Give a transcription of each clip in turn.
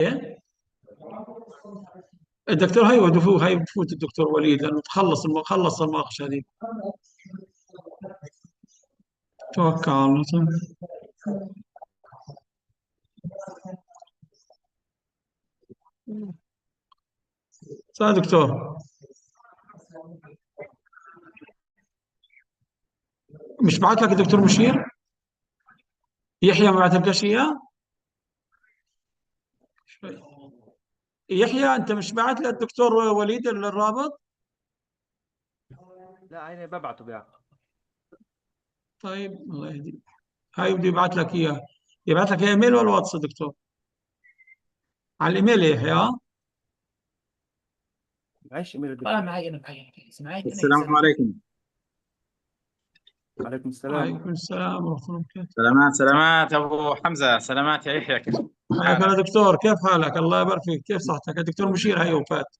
إيه؟ الدكتور هاي بفوت الدكتور وليد لانه خلص المناقشه هذه. توكل على الله. يا دكتور، مش بعت لك الدكتور مشير؟ يحيى ما بعتلكش اياه؟ يحيى انت مش بعت للدكتور وليد الرابط؟ لا عيني ببعته بيعرف. طيب الله يهديك. هاي بده يبعت لك اياه. يبعت لك ايميل ولا واتس يا دكتور؟ على الايميل يا يحيى. معيش ايميل الدكتور. والله معي انا معي انا السلام عليكم. وعليكم السلام. وعليكم السلام ورحمه الله وبركاته. سلامات سلامات ابو حمزه، سلامات يا يحيى، كيف حياك الله حالك؟ دكتور، كيف حالك؟ الله يبارك فيك، كيف صحتك؟ الدكتور مشير هي وفات.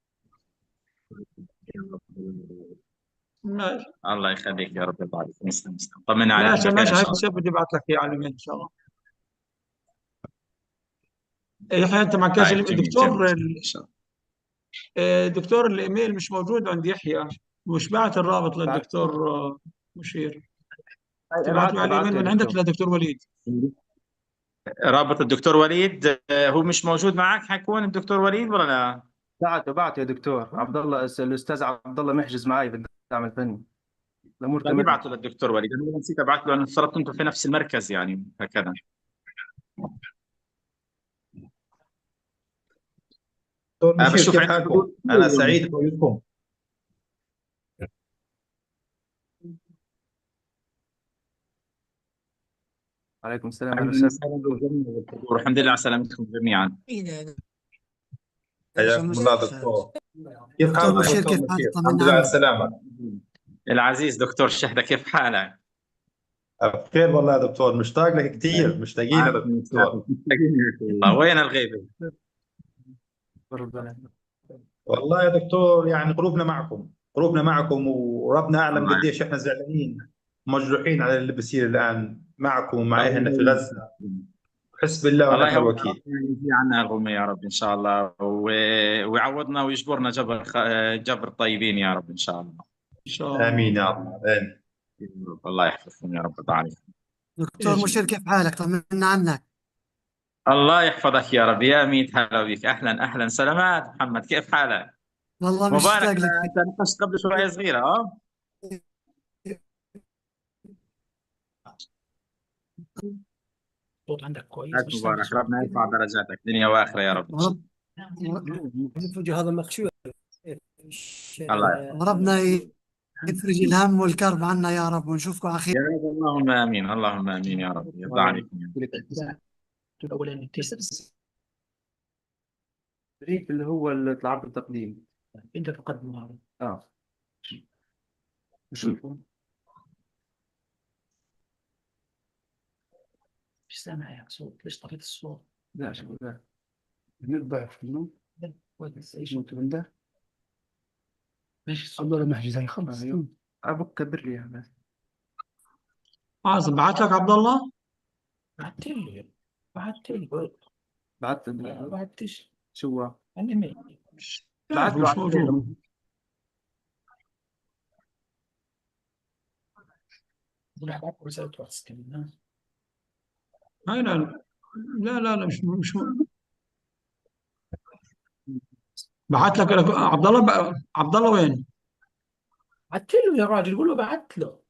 ماشي. الله يخليك يا رب، يرضى عليك. مسلم مسلم، طمنا عليك ماشي بخير ماشي، ان هاي شاء الله. الشاب بدي ابعت لك اياه على الايميل ان شاء الله. يحيى انت معكش طيب جميل جميل الدكتور جميل ان شاء الله. دكتور الايميل مش موجود عند يحيى، مش بعت الرابط بعت للدكتور مشير. تبعت له بعته على الايميل بعته يا من عندك دكتور. لدكتور وليد. رابط الدكتور وليد هو مش موجود معك، حيكون الدكتور وليد ولا لا؟ بعته يا دكتور عبد الله، الاستاذ عبد الله محجز معي بالدعم الفني. الامور طيب تمام. ابعته للدكتور وليد، انا نسيت ابعت له، انا افترضت انتم في نفس المركز يعني هكذا. دكتور مشير، بشوف كيف عندك حالكم؟ حضور أنا اليوم. سعيد بوجودكم. وعليكم السلام اهلا اهلا وسهلا. وسهلا بالجميع بالحضور، والحمد لله على سلامتكم جميعا. حياكم الله دكتور. كيف دكتور حالكم مشير، دكتور كيف حالك؟ مشير؟ الحمد طمنا لله على عنك. السلامة. العزيز دكتور شهدة، كيف حالك؟ بخير والله يا دكتور، مشتاق لك كثير، مشتاقين لك عافية دكتور. والله، وين الغيبة؟ ربنا. والله يا دكتور يعني قلوبنا معكم، قلوبنا معكم، وربنا أعلم الله قديش إحنا زعلانين مجروحين على اللي بصير الآن معكم ومع أهلنا في الله غزة. حسب الله الله ونعم يهون يا رب، الوكيل. يجزي عنا الغمة يا رب ان شاء الله، ويعوضنا ويجبرنا جبر طيبين يا رب ان شاء الله. ان شاء الله. آمين يا الله آمين. يا رب. الله يحفظكم يا رب تعالى. دكتور مشير، كيف حالك؟ طمنا عنك. الله يحفظك يا رب يا ميت، هلا بك، اهلا اهلا، سلامات محمد، كيف حالك؟ والله مبارك، مشتاق لك. انت نقشت قبل شوية صغيرة اه. الصوت عندك كويس، هات مش سامع مبارك، صوت. ربنا يرفع درجاتك دنيا واخرة يا رب. ورب هذا مخشوع. الله يحفظك. وربنا يفرج الهم والكرب عنا يا رب، ونشوفكم على خير. يا رب اللهم امين، اللهم امين يا رب، يرضى عليكم يا رب. الاولاني تيست التدريب اللي هو العرض التقديم. انت تقدم هذا. اه شوفوا. مش سامع يا صوت، ليش طفيت الصوت؟ لا شوفوا لا نضعف منه. لا كويس، ايش شو تبنده؟ ماشي الصوت. عبد الله محجز هاي خلص. ايوه ابوك كبر لي بس. عاصم بعت لك عبد الله؟ بعت لي ما بعت بعتش شو هو؟ عندي ميل. بعت بعت له مش على الإيميل. موجود. بقول لك بعت رسالة واتس كمان. هاي لا لا مش بعت لك عبد الله عبد الله وين؟ بعت له يا راجل، قول له بعت له.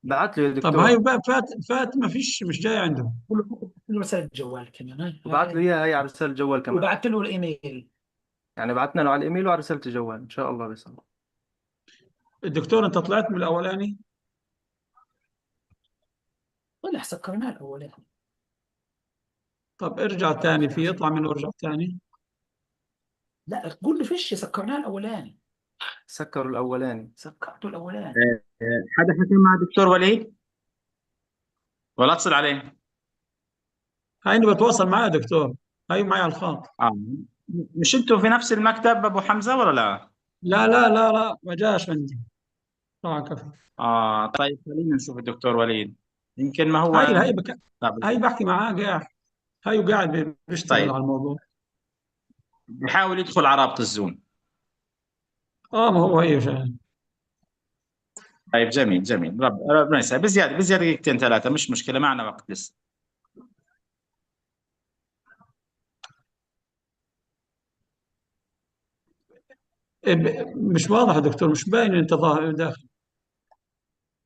بعت له يا طب هاي دكتور. بقى فات ما فيش، مش جاي عنده. قول له رسالة الجوال كمان. هاي وبعت له اياها هي على رسالة الجوال كمان. وبعت له الايميل. يعني بعتنا له على الايميل وعلى رسالة الجوال ان شاء الله بيصل. الدكتور انت طلعت من الاولاني؟ طلع سكرناه الاولاني. طب ارجع تاني فيه، اطلع منه وارجع تاني. لا قول له فيش، سكرناه الاولاني. سكروا الاولاني. سكرته الاولاني. حدا حكى مع الدكتور وليد ولا اتصل عليه؟ هاي اني بتواصل معاه يا دكتور، هاي معي على الخط. اه، مش انتوا في نفس المكتب ابو حمزة ولا لا؟ لا ما جاش عندي. طبعا كفي. اه طيب، خلينا نشوف الدكتور وليد، يمكن ما هاي هو. هاي طيب. هاي بحكي معاه قاعد. هاي وقاعد بيشتغل طيب على الموضوع. بحاول يدخل على رابط الزوم. ما هو هي فعلا. طيب جميل جميل، ربنا يسهل، بزياده بزياده دقيقتين ثلاثه، مش مشكله، معنا وقت لسه. مش واضح يا دكتور، مش باين انت ظاهر داخل.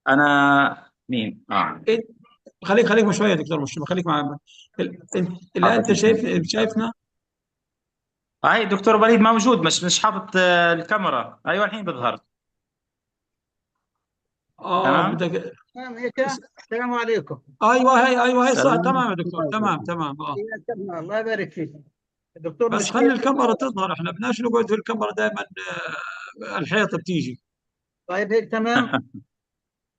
انا مين؟ إنت خليك شويه يا دكتور، مش خليك مع الان انت حاضر. شايفنا. هاي دكتور وليد موجود، مش حاطط الكاميرا. ايوه الحين بظهر. تمام. بدك. تمام هيك. السلام عليكم. ايوه هي صح، سلام. تمام يا دكتور، تمام. يا سلام، الله يبارك فيك. الدكتور بس مشير. خلي الكاميرا تظهر، احنا بدناش نقعد في الكاميرا دائما. الحيطه بتيجي. طيب هيك تمام.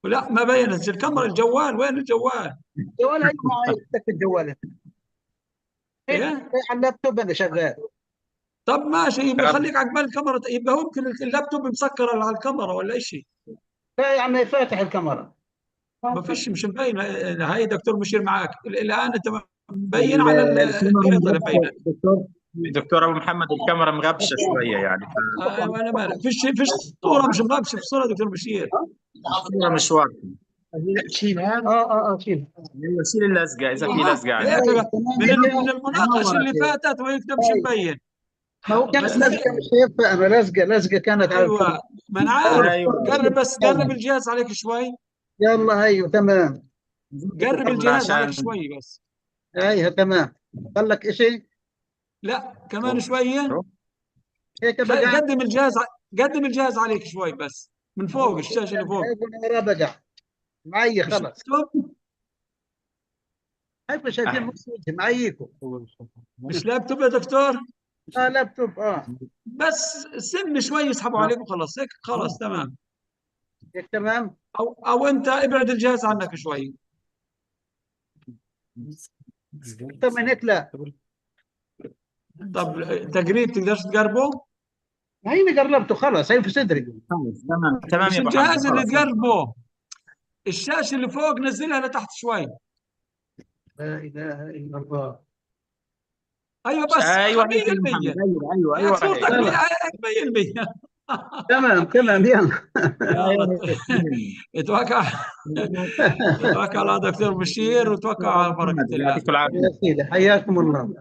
لا ما بينت الكاميرا، الجوال وين الجوال؟ جوال هيك معي، بدك الجوال هيك ايه. على اللابتوب انا شغال. طب ماشي، يبقى خليك عقبال الكاميرا، يبقى هو يمكن اللابتوب مسكر على الكاميرا ولا شيء. لا يا عمي فاتح الكاميرا. ما فيش، مش مبين. هاي دكتور مشير معك الان، انت مبين على الكاميرا الحيطه اللي مبينه. مغبشة دكتور ابو محمد، الكاميرا مغبشه شويه يعني. انا مالك، فيش صوره، مش مغبشه في الصوره دكتور مشير. الصورة مش واضحه. شيل هذا. شيل. ايوه شيل اللزقه اذا في لزقه عليها. هيك تمام من هيك. من المناقشه اللي فاتت، وهيك مش مبين. ما هو كانت بس لزقه مش شايفها انا، لزقه كانت على ايوه، الكاميرا. ما انا عارف. ايوه قرب الجهاز عليك شوي. يلا ايوه تمام. قرب الجهاز عليك عشان شوي بس. ايوه تمام. قال لك شيء لا كمان شويه. هيك بقى. قدم الجهاز عليك شوي بس، من فوق الشاشه اللي فوق. هيك من ورا بقى معي مش خلص. لابتوب. هيك شايفين نص وجهي معيكم. مش لابتوب يا دكتور. لابتوب بس سن شوي يسحبوا عليك وخلاص، هيك خلاص تمام. هيك تمام. او انت ابعد الجهاز عنك شوي. اكثر من هيك لا. طب تقريب تقدرش تقربه؟ هيني قربته خلص، هي في صدري. تمام تمام مش يا ابو حمزه الجهاز اللي خلاص. تقربه، الشاشه اللي فوق نزلها لتحت شوي. لا اله الا الله. ايوه بس ايوه هيك يا ابو 100%. محمد، ايوه هيك ايوه صورتك هيك. 100%. تمام يلا. يلا اتوكل على دكتور بشير، وتوكل على بركة محمد الله. يعطيكم العافيه. يا سيدي حياكم الله.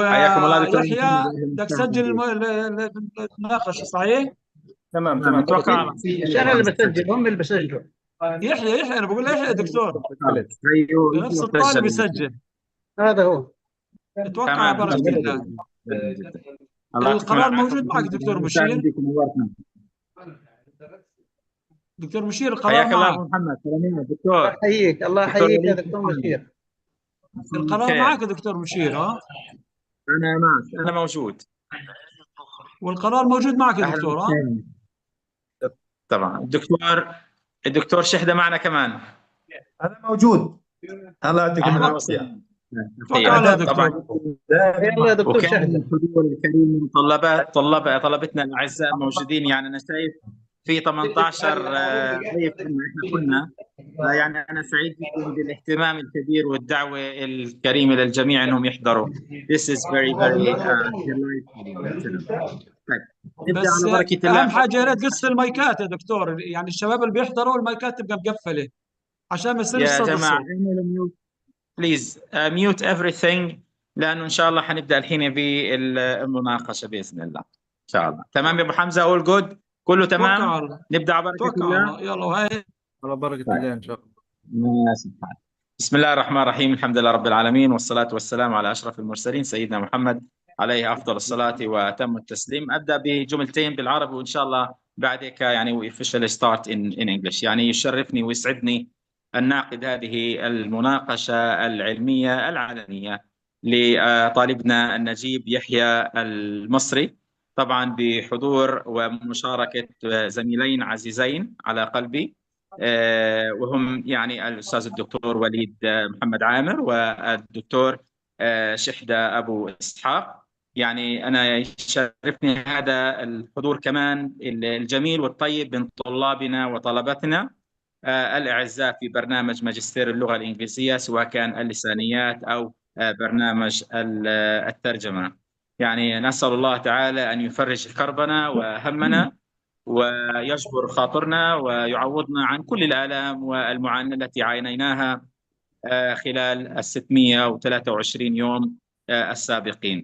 حياكم الله دكتور ويحيى، محمد. بدك تسجل المناقشة صحيح؟ تمام اتوقع على مش انا اللي بسجل، هم اللي بسجلوا. يحيى انا بقول يحيى يا دكتور، ايوه نفس الطالب سجل. يسجل. هذا هو. اتوقع على تمام بركة جميل الله. جدا. الله يعطيكم القرار العافيه. موجود معك دكتور مساعد مشير. بكم ونورتنا. دكتور مشير القرار حياك الله معك. ابو محمد، سلامين الله دكتور. يحييك، الله دكتور يحييك يا وليد دكتور محمد. مشير. القرار خير. معك يا دكتور مشير. انا معك، انا موجود. والقرار موجود معك يا اهلا دكتور. وسهلا. طبعا الدكتور شحده معنا كمان. انا موجود. الله يعطيكم اهلا العافيه. وسهلا. توكل على آداب دكتور. طبعا. يلا يا دكتور وكان شهد. الحضور الكريم من طلبتنا الاعزاء الموجودين، يعني انا شايف في 18 ضيف احنا كنا. يعني انا سعيد جدا بالاهتمام الكبير والدعوه الكريمه للجميع انهم يحضروا. This is very delightful. طيب نبدا بس على بركه اهم الله. حاجه يا ريت قص المايكات يا دكتور، يعني الشباب اللي بيحضروا المايكات تبقى مقفله عشان ما يصيرش يا صدى جماعه الصوت. اعملوا ميوت بليز، ميوت everything، لانه ان شاء الله حنبدا الحين بالمناقشه باذن الله. ان شاء الله. تمام يا ابو حمزه، اول جود، كله توكل تمام. على الله. نبدا على بركه توكل على الله. الله. يلا وهي. على بركة الله إن شاء الله. ماشي الحال. بسم الله الرحمن الرحيم، الحمد لله رب العالمين، والصلاة والسلام على أشرف المرسلين سيدنا محمد عليه أفضل الصلاة وأتم التسليم. أبدأ بجملتين بالعربي وإن شاء الله بعدك يعني we officially start in English. يعني يشرفني ويسعدني أن نعقد هذه المناقشة العلمية العلنية لطالبنا النجيب يحيى المصري، طبعا بحضور ومشاركة زميلين عزيزين على قلبي، وهم يعني الأستاذ الدكتور وليد محمد عامر والدكتور شحدة أبو إسحاق. يعني أنا يشرفني هذا الحضور كمان الجميل والطيب من طلابنا وطلبتنا الأعزاء في برنامج ماجستير اللغة الإنجليزية، سواء كان اللسانيات أو برنامج الترجمة. يعني نسأل الله تعالى أن يفرج كربنا وهمنا ويجبر خاطرنا ويعوضنا عن كل الآلام والمعاناة التي عانيناها خلال 623 يوم السابقين.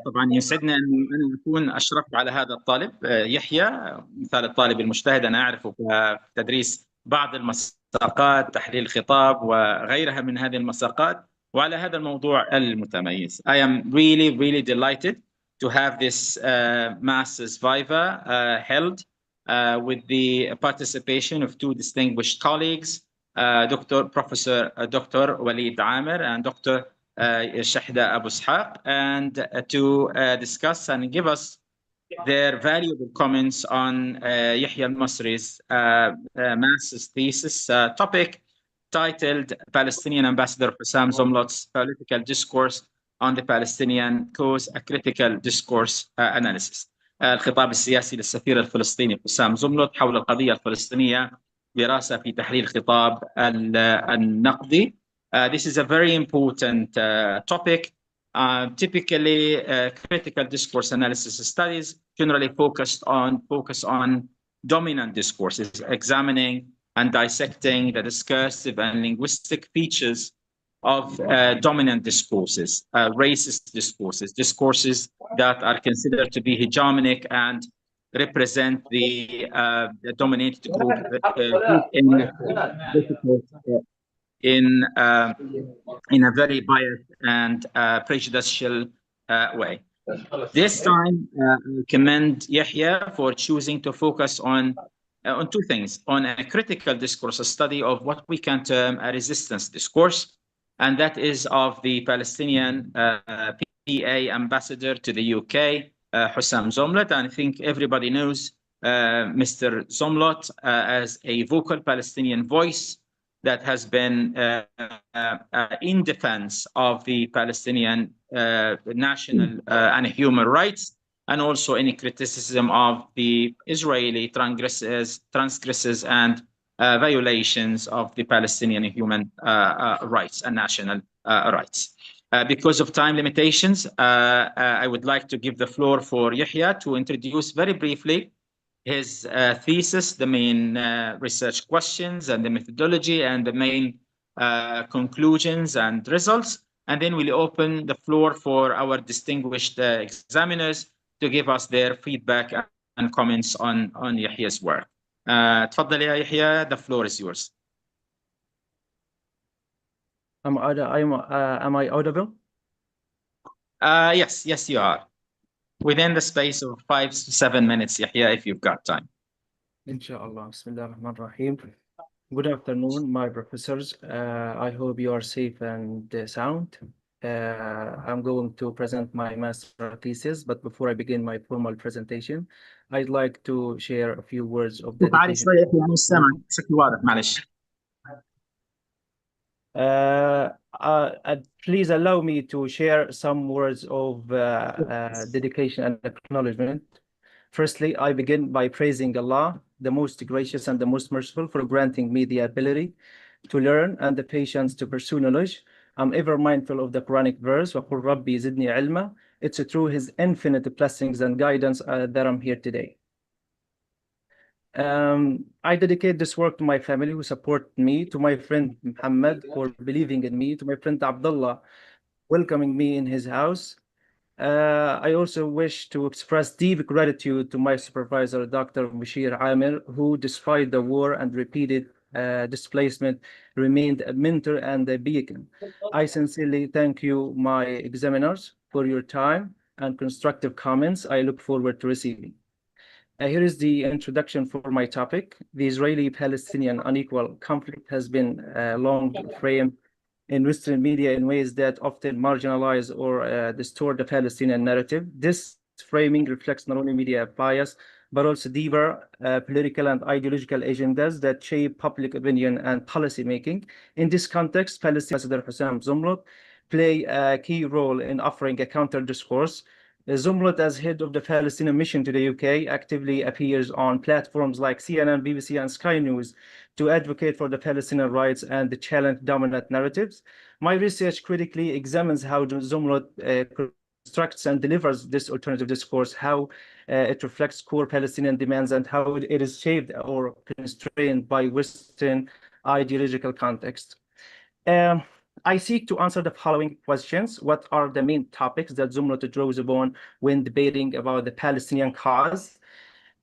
طبعا يسعدنا أن أنا أكون أشرفت على هذا الطالب يحيى، مثال الطالب المجتهد. أنا أعرفه في تدريس بعض المساقات، تحليل الخطاب وغيرها من هذه المساقات، وعلى هذا الموضوع المتميز. I am really delighted to have this Masters Viva held with the participation of two distinguished colleagues, Professor Dr. Walid Amer and Dr. Shahda Abu Ishaq, and to discuss and give us their valuable comments on Yahya al-Masri's master's thesis topic titled Palestinian Ambassador Hussam Zomlot's Political Discourse on the Palestinian Cause, a Critical Discourse Analysis. الخطاب السياسي للسفير الفلسطيني حسام زملوت حول القضية الفلسطينية، دراسة في تحليل الخطاب النقدي. This is a very important topic. Typically, critical discourse analysis studies generally focus on dominant discourses, examining and dissecting the discursive and linguistic features of dominant discourses, racist discourses that are considered to be hegemonic and represent the dominated group in a very biased and prejudicial way. This time, I commend Yahya for choosing to focus on two things: on a critical discourse, a study of what we can term a resistance discourse, and that is of the Palestinian PA ambassador to the UK, Hussam Zomlot. And I think everybody knows Mr. Zomlot as a vocal Palestinian voice that has been in defense of the Palestinian national and human rights, and also any criticism of the Israeli transgresses and violations of the Palestinian human rights and national rights. Because of time limitations, I would like to give the floor for Yahya to introduce very briefly his thesis, the main research questions and the methodology and the main conclusions and results. And then we'll open the floor for our distinguished examiners to give us their feedback and comments on Yahya's work. تفضل يا يحيى, the floor is yours. Am I audible? Yes, you are. Within the space of 5 to 7 minutes, Yahya, if you've got time. Inshallah. Bismillah ar-Rahman ar-Rahim. Good afternoon, my professors. I hope you are safe and sound. I'm going to present my master thesis, but before I begin my formal presentation, I'd like to share a few words of dedication. Please allow me to share some words of dedication and acknowledgement. Firstly, I begin by praising Allah, the most gracious and the most merciful, for granting me the ability to learn and the patience to pursue knowledge. I'm ever mindful of the Quranic verse, وَقُلْ رَبِّي زِدْنِي عِلْمًا. It's through His infinite blessings and guidance that I'm here today. I dedicate this work to my family who support me, to my friend Muhammad for believing in me, to my friend Abdullah welcoming me in his house. I also wish to express deep gratitude to my supervisor, Dr. Bashir Amir, who, despite the war and repeated displacement, remained a mentor and a beacon. I sincerely thank you, my examiners, for your time and constructive comments I look forward to receiving. Here is the introduction for my topic. The Israeli-Palestinian unequal conflict has been long framed in Western media in ways that often marginalize or distort the Palestinian narrative. This framing reflects not only media bias, but also deeper political and ideological agendas that shape public opinion and policy making. In this context, Palestinian Ambassador Hussam Zomlot play a key role in offering a counter discourse Zumrot, as head of the Palestinian mission to the UK, actively appears on platforms like CNN, BBC, and Sky News to advocate for the Palestinian rights and challenge dominant narratives. My research critically examines how Zumrot constructs and delivers this alternative discourse, how it reflects core Palestinian demands, and how it is shaped or constrained by Western ideological context. I seek to answer the following questions. What are the main topics that Zumrot draws upon when debating about the Palestinian cause?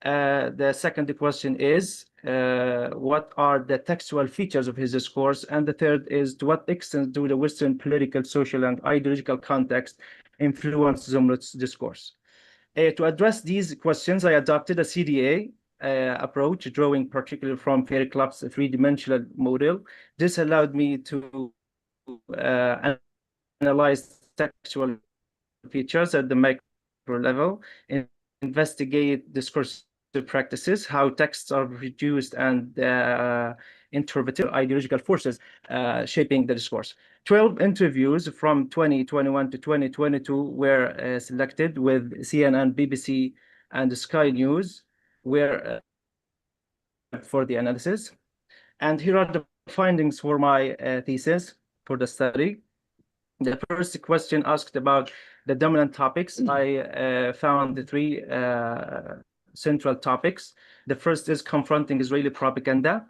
The second question is, what are the textual features of his discourse? And the third is, to what extent do the Western political, social, and ideological context influence Zumrot's discourse? To address these questions, I adopted a CDA approach, drawing particularly from Fairclough's three-dimensional model. This allowed me to analyze textual features at the micro level, investigate discursive practices, how texts are reduced and interpreted, ideological forces shaping the discourse. 12 interviews from 2021 to 2022 were selected with CNN, BBC, and Sky News were for the analysis. And here are the findings for my thesis for the study. The first question asked about the dominant topics. I found the three central topics. The first is confronting Israeli propaganda.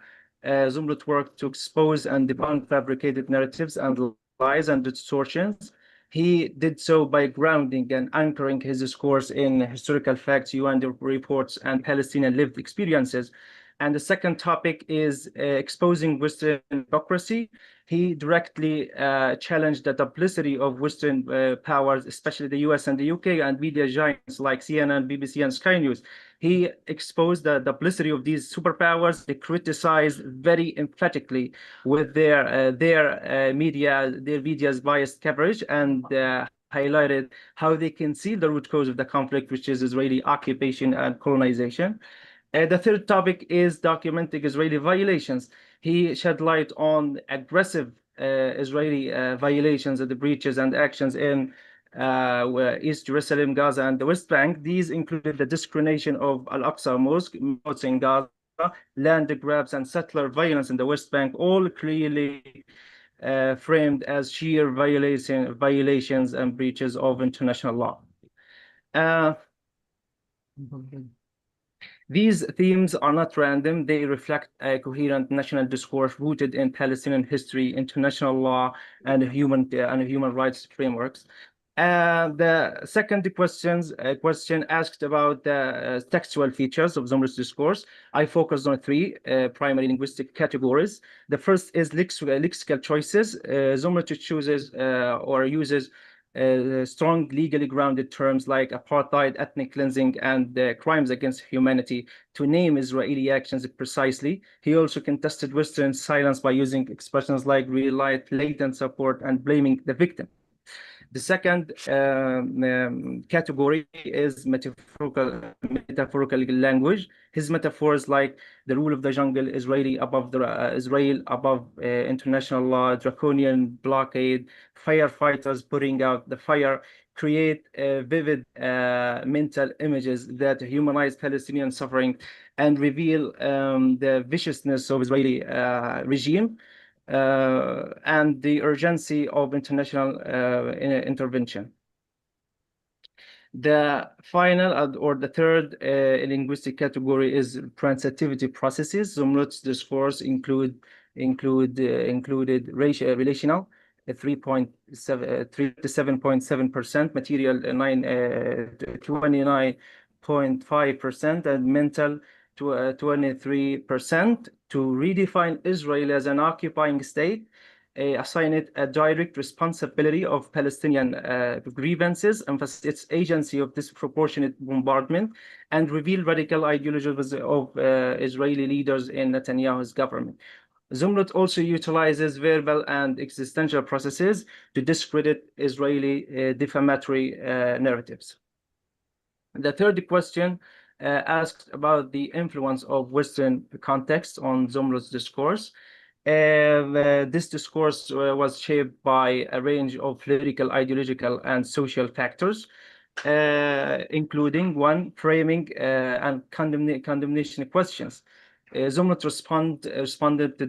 Zumrot worked to expose and debunk fabricated narratives and lies and distortions. He did so by grounding and anchoring his discourse in historical facts, UN reports, and Palestinian lived experiences. And the second topic is exposing Western hypocrisy. He directly challenged the duplicity of Western powers, especially the US and the UK, and media giants like CNN, BBC, and Sky News. He exposed the duplicity of these superpowers. They criticized very emphatically with their media's biased coverage, and highlighted how they conceal the root cause of the conflict, which is Israeli occupation and colonization. The third topic is documenting Israeli violations. He shed light on aggressive Israeli violations of the breaches and actions in East Jerusalem, Gaza, and the West Bank. These included the discrimination of Al-Aqsa Mosque, mosques in Gaza, land grabs, and settler violence in the West Bank, all clearly framed as sheer violations and breaches of international law. These themes are not random. They reflect a coherent national discourse rooted in Palestinian history, international law, and human rights frameworks. The second question asked about the textual features of Zumrot's discourse. I focused on three primary linguistic categories. The first is lexical choices. Zumrot chooses or uses strong legally grounded terms like apartheid, ethnic cleansing, and crimes against humanity to name Israeli actions precisely. He also contested Western silence by using expressions like relight, latent support, and blaming the victim. The second category is metaphorical language. His metaphors like the rule of the jungle, Israel above international law, draconian blockade, firefighters putting out the fire, create vivid mental images that humanize Palestinian suffering and reveal the viciousness of Israeli regime. And the urgency of international intervention. The final or the third linguistic category is transitivity processes. Zumrot's discourse included relational 37.7%, material 29.5%, and mental 23%. To redefine Israel as an occupying state, assign it a direct responsibility of Palestinian grievances, emphasize its agency of disproportionate bombardment, and reveal radical ideologies of Israeli leaders in Netanyahu's government. Zumrot also utilizes verbal and existential processes to discredit Israeli defamatory narratives. The third question asked about the influence of Western context on Zumrot's discourse. This discourse was shaped by a range of political, ideological, and social factors. including one, framing and condemnation questions. Zumwalt responded to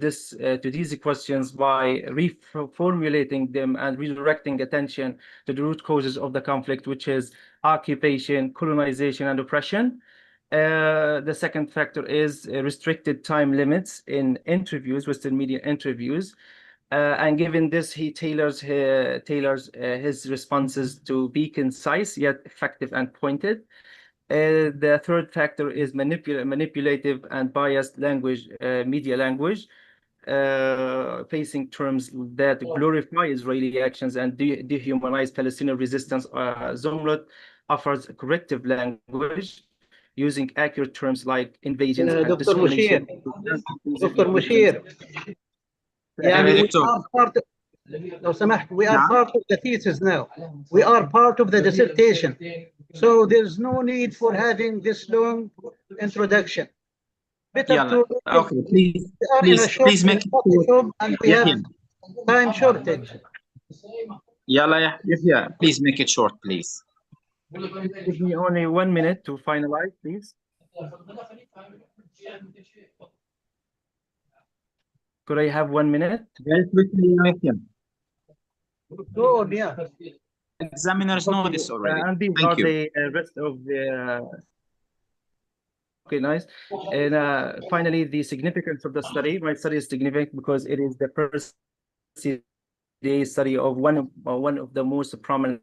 these questions by reformulating them and redirecting attention to the root causes of the conflict, which is occupation, colonization, and oppression. The second factor is restricted time limits in interviews, Western media interviews. And given this, he tailors his responses to be concise yet effective and pointed. The third factor is manipulative and biased language, media language, facing terms that glorify Israeli actions and dehumanize Palestinian resistance. Zumwalt offers corrective language using accurate terms like invasions and دكتور مشير discrimination. دكتور مشير يعني we are part لو سمحت we are part of the thesis now. We are part of the dissertation. So there's no need for having this long introduction. Better to Okay, please make it short. And we have time shortage. يلا يحيى, please make it short, please. Give me only 1 minute to finalize, please. Could I have 1 minute? Very quickly, Yahya. Go on, yeah. Examiners know this already. And these Thank are you. the rest of the. Okay, nice. And finally, the significance of the study. My study is significant because it is the first study of one of the most prominent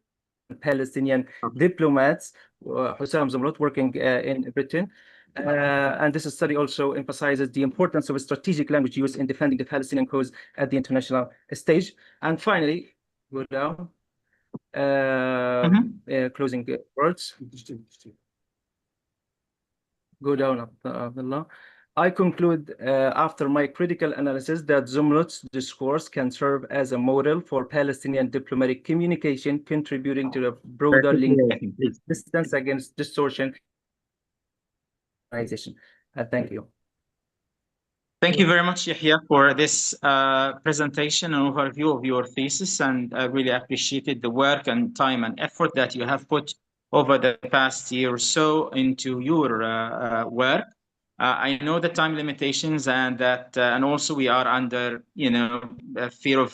Palestinian diplomats, Hussam Zumwalt, working in Britain. And this study also emphasizes the importance of strategic language use in defending the Palestinian cause at the international stage. And finally, go down. Closing words. Go down, Abdullah. I conclude after my critical analysis that Zumwalt's discourse can serve as a model for Palestinian diplomatic communication, contributing to the broader distance against distortion. Thank you. Thank you very much, Yahya, for this presentation and overview of your thesis, and I really appreciated the work and time and effort that you have put over the past year or so into your work. I know the time limitations and that, and also we are under, a fear of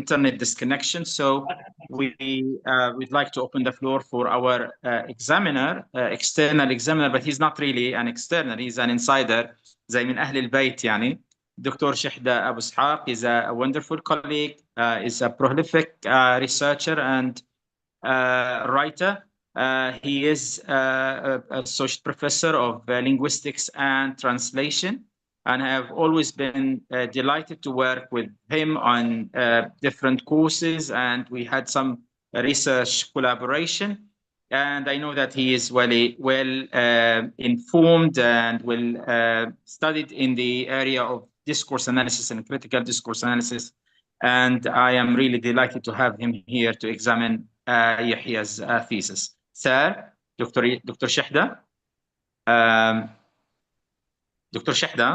internet disconnection. So we'd like to open the floor for our examiner, external examiner, but he's not really an external, he's an insider. زي من أهل البيت يعني. Dr. شحدة أبو إسحاق is a wonderful colleague, is a prolific researcher and writer. He is a associate professor of linguistics and translation, and I have always been delighted to work with him on different courses, and we had some research collaboration. And I know that he is well informed and well studied in the area of discourse analysis and critical discourse analysis. And I am really delighted to have him here to examine Yahya's thesis. Sir, Dr. Shahda. Dr. Shahda.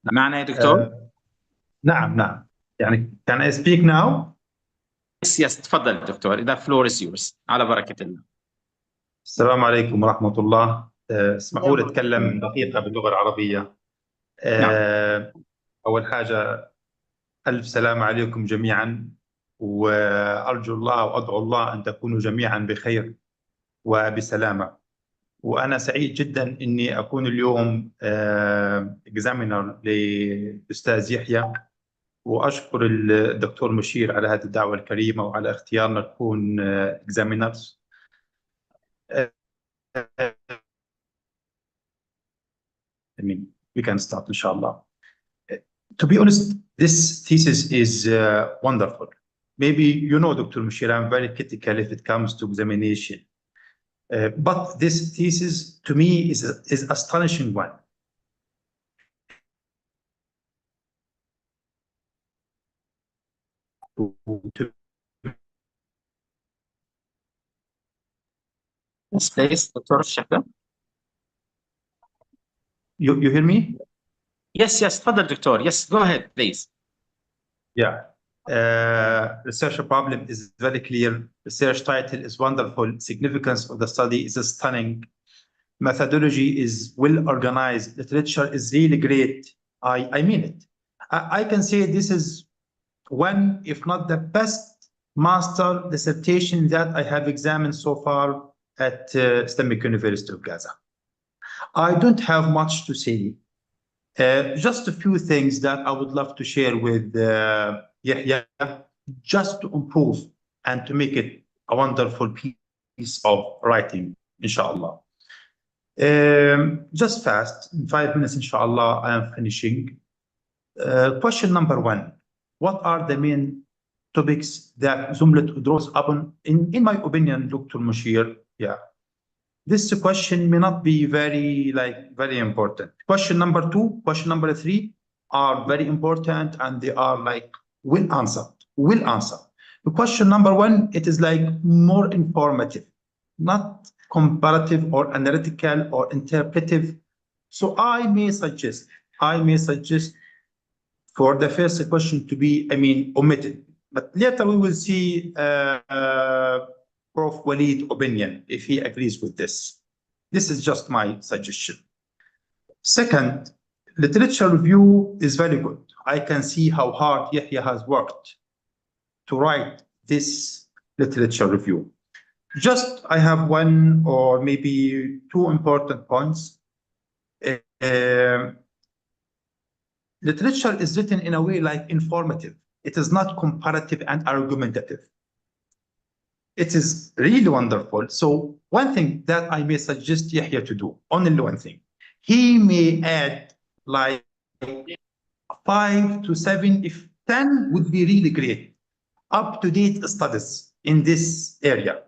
معنا يا دكتور؟ نعم. يعني can I speak now? Yes, تفضل دكتور. The floor is yours. على بركة الله. السلام عليكم ورحمة الله. اسمحوا لي أتكلم دقيقة باللغة العربية. أول حاجة ألف سلام عليكم جميعا، وأرجو الله وأدعو الله أن تكونوا جميعا بخير وبسلامة. وأنا سعيد جدا أني أكون اليوم إكزامينر للأستاذ يحيى، وأشكر الدكتور مشير على هذه الدعوة الكريمة وعلى اختيارنا نكون إكزامينرز. We can start إن شاء الله. To be honest, this thesis is wonderful. Maybe you know, Dr. Mushir, I'm very critical if it comes to examination. But this thesis, to me, is astonishing one. Please, Dr. Shahda. You hear me? Yes, تفضل دكتور. Yes, go ahead, please. Yeah. Research problem is very clear. Research title is wonderful. Significance of the study is stunning. Methodology is well organized. Literature is really great. I mean it. I can say this is one, if not the best master dissertation that I have examined so far at Islamic University of Gaza. I don't have much to say. Just a few things that I would love to share with Yahya, just to improve and to make it a wonderful piece of writing, inshallah. Just fast, in 5 minutes, inshallah, I am finishing. Question number 1. What are the main topics that Zumlet draws upon? In my opinion, Dr. Mushir, yeah. This question may not be very important. Question number 2, question number 3 are very important, and they are well answered. The question number 1, it is more informative, not comparative or analytical or interpretive. So I may suggest for the first question to be, omitted. But later we will see Prof. Waleed's opinion, if he agrees with this. This is just my suggestion. Second, literature review is very good. I can see how hard Yahya has worked to write this literature review. Just, I have 1 or maybe 2 important points. Literature is written in a way informative. It is not comparative and argumentative. It is really wonderful. So one thing that I may suggest Yahya to do, only one thing, he may add 5 to 7, if 10 would be really great, up-to-date studies in this area.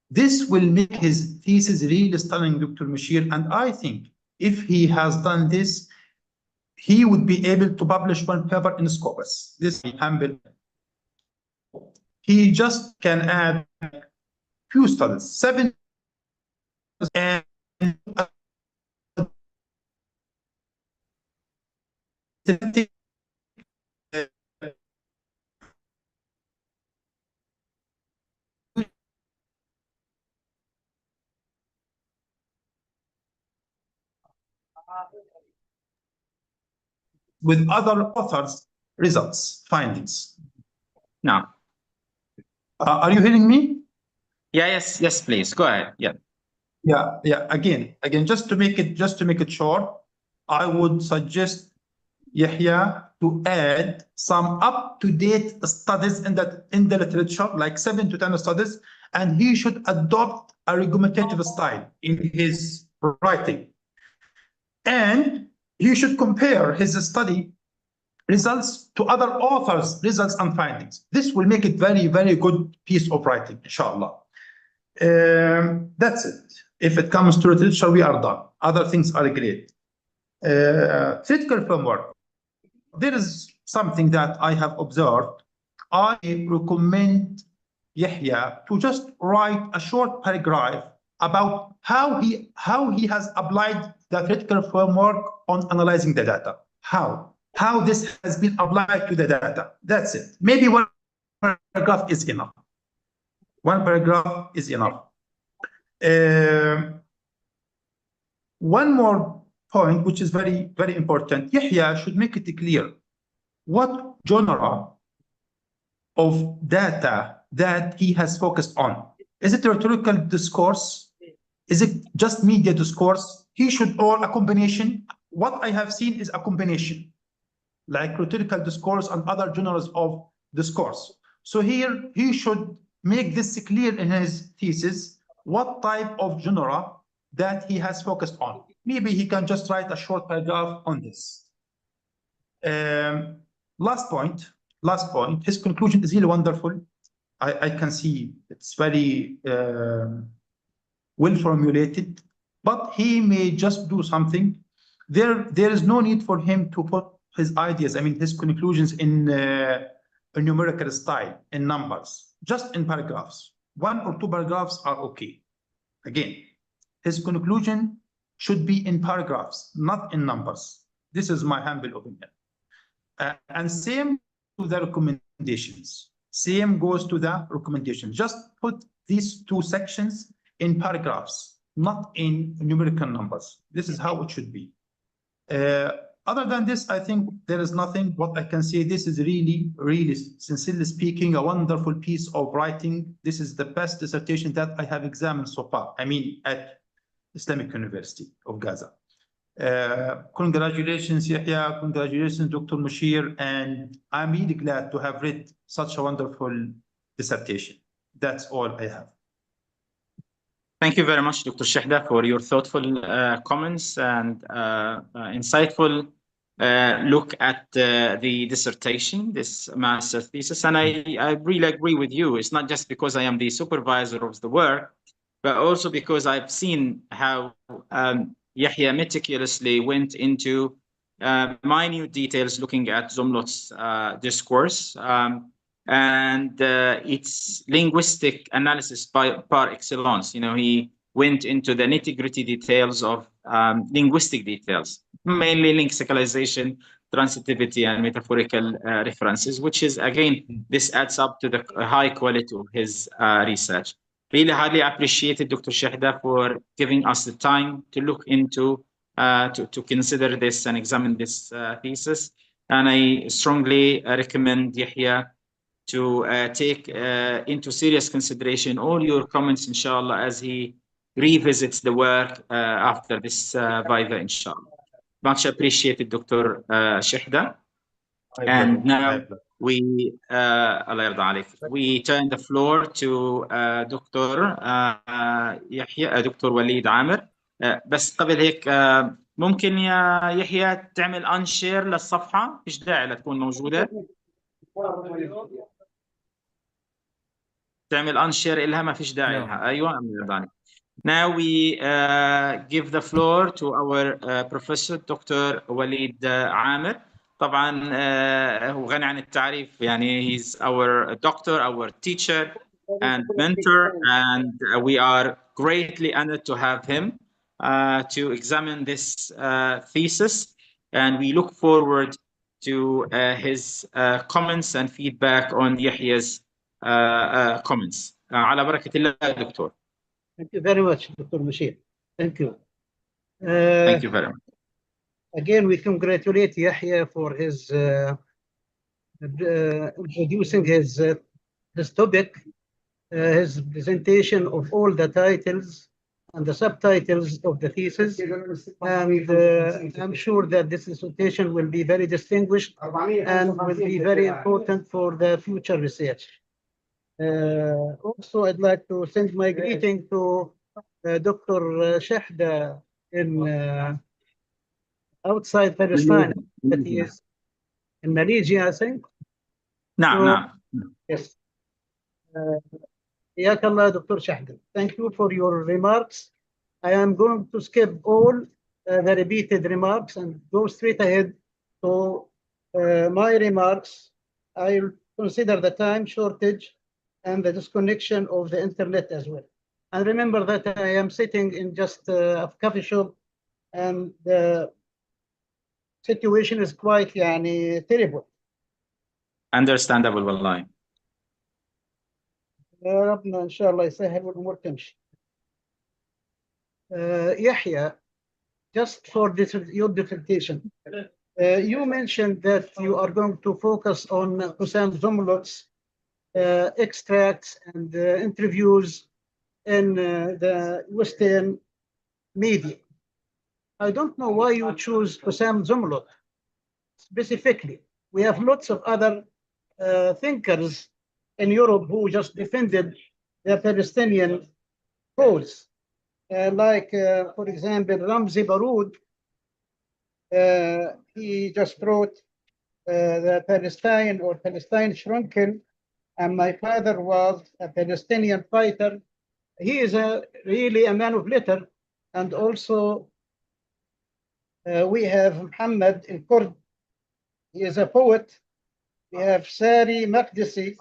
This will make his thesis really stunning, Dr. Mushir, and I think if he has done this, he would be able to publish 1 paper in Scopus. This is humble. He just can add few studies, 7 and with other authors' results, findings. Now, are you hearing me? yeah, yes, please go ahead. Yeah. Again, just to make it short, I would suggest Yahya to add some up-to-date studies in the literature, 7 to 10 studies, and he should adopt a argumentative style in his writing. And he should compare his study results to other authors' results and findings. This will make it very, very good piece of writing, inshallah. That's it. If it comes to literature, we are done. Other things are great. Theoretical framework. There is something that I have observed. I recommend Yahya to just write a short paragraph about how he has applied the theoretical framework on analyzing the data. How this has been applied to the data. That's it. Maybe 1 paragraph is enough. 1 paragraph is enough. 1 more point, which is very, very important. Yahya should make it clear what genre of data that he has focused on. Is it rhetorical discourse? Is it just media discourse? He should, or a combination. What I have seen is a combination, like rhetorical discourse and other genres of discourse. So here he should make this clear in his thesis, what type of genre that he has focused on. Maybe he can just write a short paragraph on this. Last point, his conclusion is really wonderful. I can see it's very well formulated, but he may just do something. There is no need for him to put his ideas, his conclusions in a numerical style, in numbers, just in paragraphs. 1 or 2 paragraphs are okay. Again, his conclusion should be in paragraphs, not in numbers. This is my humble opinion. And same the recommendations. Same goes to the recommendation. Just put these two sections in paragraphs, not in numerical numbers. This is how it should be. Other than this, I think there is nothing. What I can say, this is really, really, sincerely speaking, a wonderful piece of writing. This is the best dissertation that I have examined so far. I mean, at Islamic University of Gaza. Congratulations, Yahya. Congratulations, Dr. Mushir. And I'm really glad to have read such a wonderful dissertation. That's all I have. Thank you very much, Dr. Shahda, for your thoughtful comments and insightful look at the dissertation, this master thesis. And I really agree with you. It's not just because I am the supervisor of the work, but also because I've seen how Yahya meticulously went into minute details looking at Zumlot's discourse. And it's linguistic analysis par excellence. You know, he went into the nitty-gritty details of linguistic details, mainly lexicalization, transitivity, and metaphorical references, which is, again, this adds up to the high quality of his research. Really highly appreciated, Dr. Shahda, for giving us the time to look into, to consider this and examine this thesis. And I strongly recommend Yahya to take into serious consideration all your comments, inshallah, as he revisits the work after this viva, inshallah. Much appreciated, Dr. Shahda. And now we, we turn the floor to Dr. يحيى, Dr. وليد عامر. بس قبل هيك ممكن يا يحيى تعمل انشير للصفحة؟ مش داعي لتكون موجودة. تعمل unshare إلها ما فيش داعي لها. أيوة أمير. Now we give the floor to our professor Dr. وليد عامر. طبعا هو غني عن التعريف، يعني he's our doctor, our teacher and mentor, and we are greatly honored to have him to examine this thesis, and we look forward to his comments and feedback on Yahya's comments. على بركة الله دكتور. Thank you very much, Dr. Mushir. Thank you. Thank you very much. Again, we congratulate Yahya for his introducing his topic, his presentation of all the titles and the subtitles of the thesis. And I'm sure that this dissertation will be very distinguished and will be very important for the future research. Also, I'd like to send my greeting to Dr. Shahda in outside Palestine, that he is in Malaysia, I think. نعم. Yes. حياك الله دكتور شحدة. Thank you for your remarks. I am going to skip all the repeated remarks and go straight ahead to my remarks. I'll consider the time shortage and the disconnection of the internet as well. And remember that I am sitting in just a coffee shop, and the situation is quite terrible. Understandable والله. يا ربنا إن شاء الله يسهل والأمور تمشي. Yahya, just for this, your dissertation, you mentioned that you are going to focus on Hussam Zumlot's extracts and interviews in the Western media. I don't know why you choose Hussam Zumlot specifically. We have lots of other thinkers in Europe who just defended the Palestinian cause. Like, for example, Ramzi Baroud, he just wrote the Palestine or Palestine Shrunken, and my father was a Palestinian fighter. He is really a man of letter. And also we have Muhammad al-Kurd. He is a poet. We have Sari Maqdisi.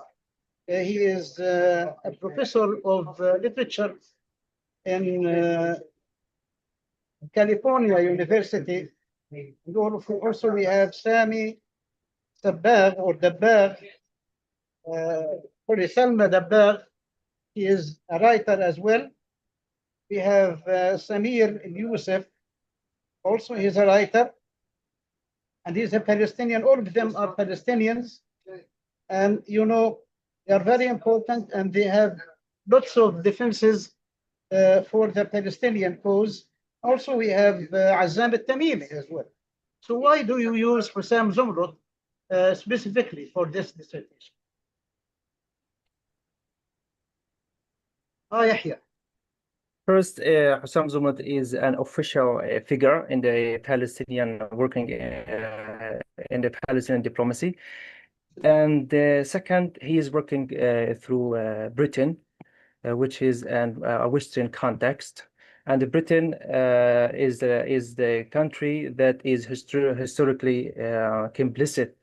He is a professor of literature in California University. And also we have Sami Dabbagh or Dabbagh, sorry, Salma Dabbagh. He is a writer as well. We have Samir Youssef, also he's a writer, and he's a Palestinian. All of them are Palestinians, and you know they are very important, and they have lots of defenses for the Palestinian cause. Also, we have Azzam al-Tamimi as well. So why do you use Hussam Zumrud specifically for this dissertation? Yahya. First, Hussam Zumrud is an official figure in the Palestinian working in the Palestinian diplomacy. And second, he is working through Britain, which is a Western context. And Britain is the country that is historically complicit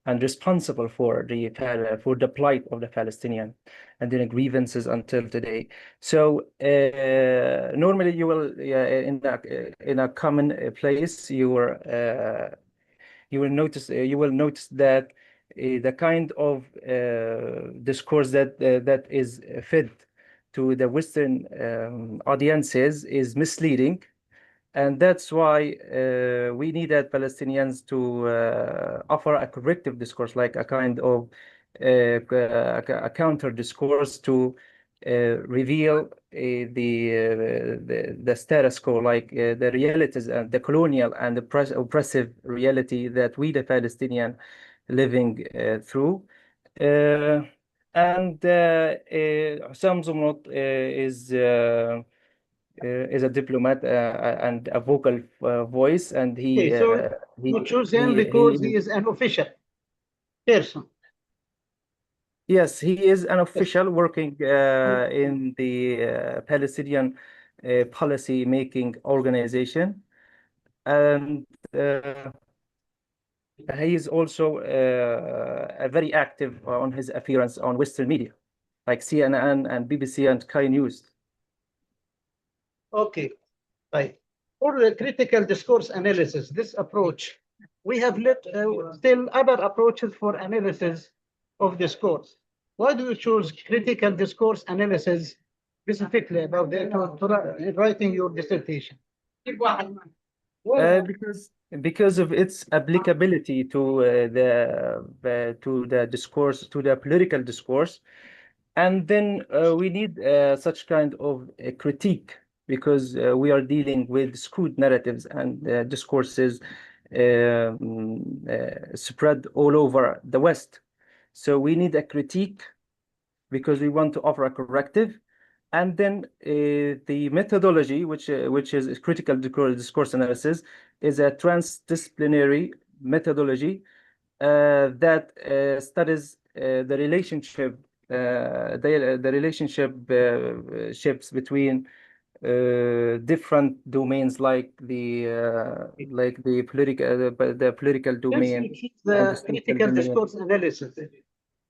and responsible for the plight of the Palestinian and the grievances until today. So normally you will in a common place you will notice that the kind of discourse that is fed to the Western audiences is misleading. And that's why we needed Palestinians to offer a corrective discourse, like a kind of a counter discourse to reveal the status quo, like the realities and the colonial and the oppressive reality that we, the Palestinian, living through. And Hussam Zumrud is a diplomat and a vocal voice, and he. Okay, so you choose him because he is an official person. Yes, he is an official working in the Palestinian policy making organization, and he is also very active on his appearance on Western media, like CNN and BBC and Sky News. Okay, right. For the critical discourse analysis, this approach, we have still other approaches for analysis of discourse. Why do you choose critical discourse analysis specifically about writing your dissertation? Because of its applicability to the discourse, to the political discourse, and then we need such kind of a critique, because we are dealing with skewed narratives and discourses spread all over the West. So we need a critique because we want to offer a corrective. And then the methodology, which is critical discourse analysis, is a transdisciplinary methodology that studies the relationship ships between different domains, like the political domain. The critical discourse analysis.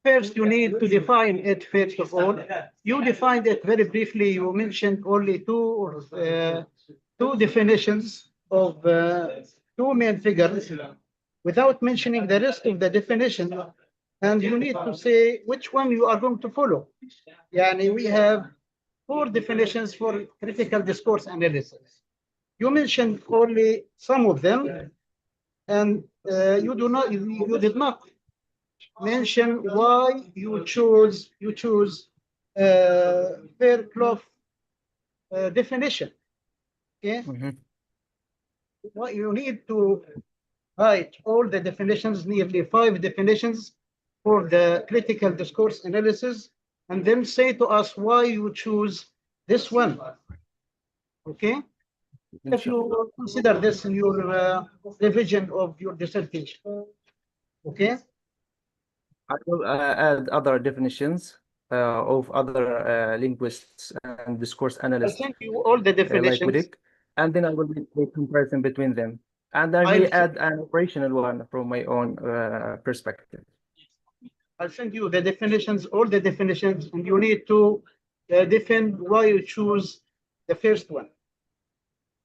First, you need to define it. First of all, you defined it very briefly. You mentioned only two definitions of two main figures, without mentioning the rest of the definition. And you need to say which one you are going to follow. Yani we have 4 definitions for critical discourse analysis. You mentioned only some of them, and you did not mention why you choose fair cloth definition. Okay. Mm-hmm. Well, you need to write all the definitions, nearly 5 definitions for the critical discourse analysis, and then say to us why you choose this one. Okay. If you consider this in your revision of your dissertation. Okay. I will add other definitions of other linguists and discourse analysts. I'll send you all the definitions. Like and then I will make a comparison between them. And I may add an operational one from my own perspective. I'll send you the definitions, all the definitions, and you need to defend why you choose the first one.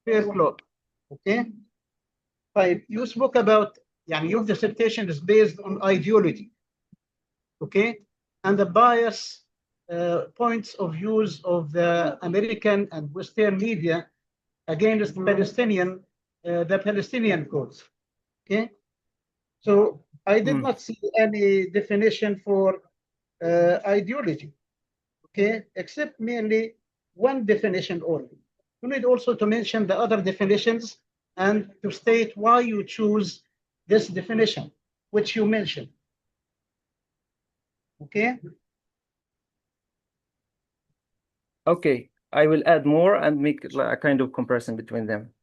Fair cloth. Okay. Right. You spoke about يعني your dissertation is based on ideology, okay, and the bias points of views of the American and Western media against the Palestinian cause, okay. So I did not see any definition for ideology, okay, except merely one definition only. You need also to mention the other definitions and to state why you choose this definition, which you mentioned, okay? Okay, I will add more and make a kind of comparison between them.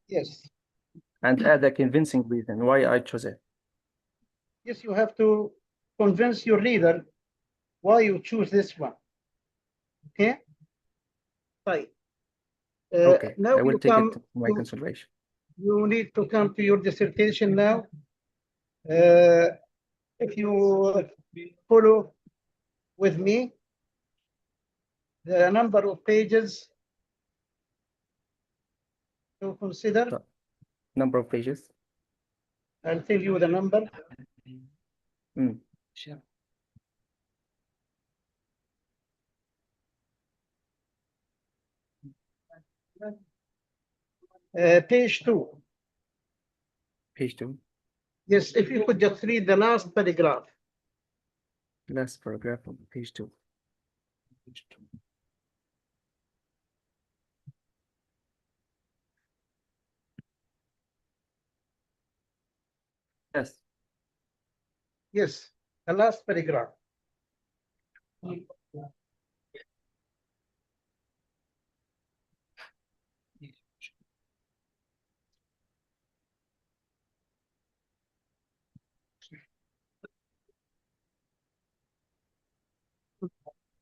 Yes. And add a convincing reason why I chose it. Yes, you have to convince your reader why you choose this one, okay? Right. Okay, now I will you take come it to my consideration. You need to come to your dissertation now. If you follow with me, the number of pages to consider. Number of pages. I'll tell you the number. Sure. Page 2. Page 2. Yes, if you could just read the last paragraph. Last paragraph on page 2. Page 2. Yes. Yes, the last paragraph.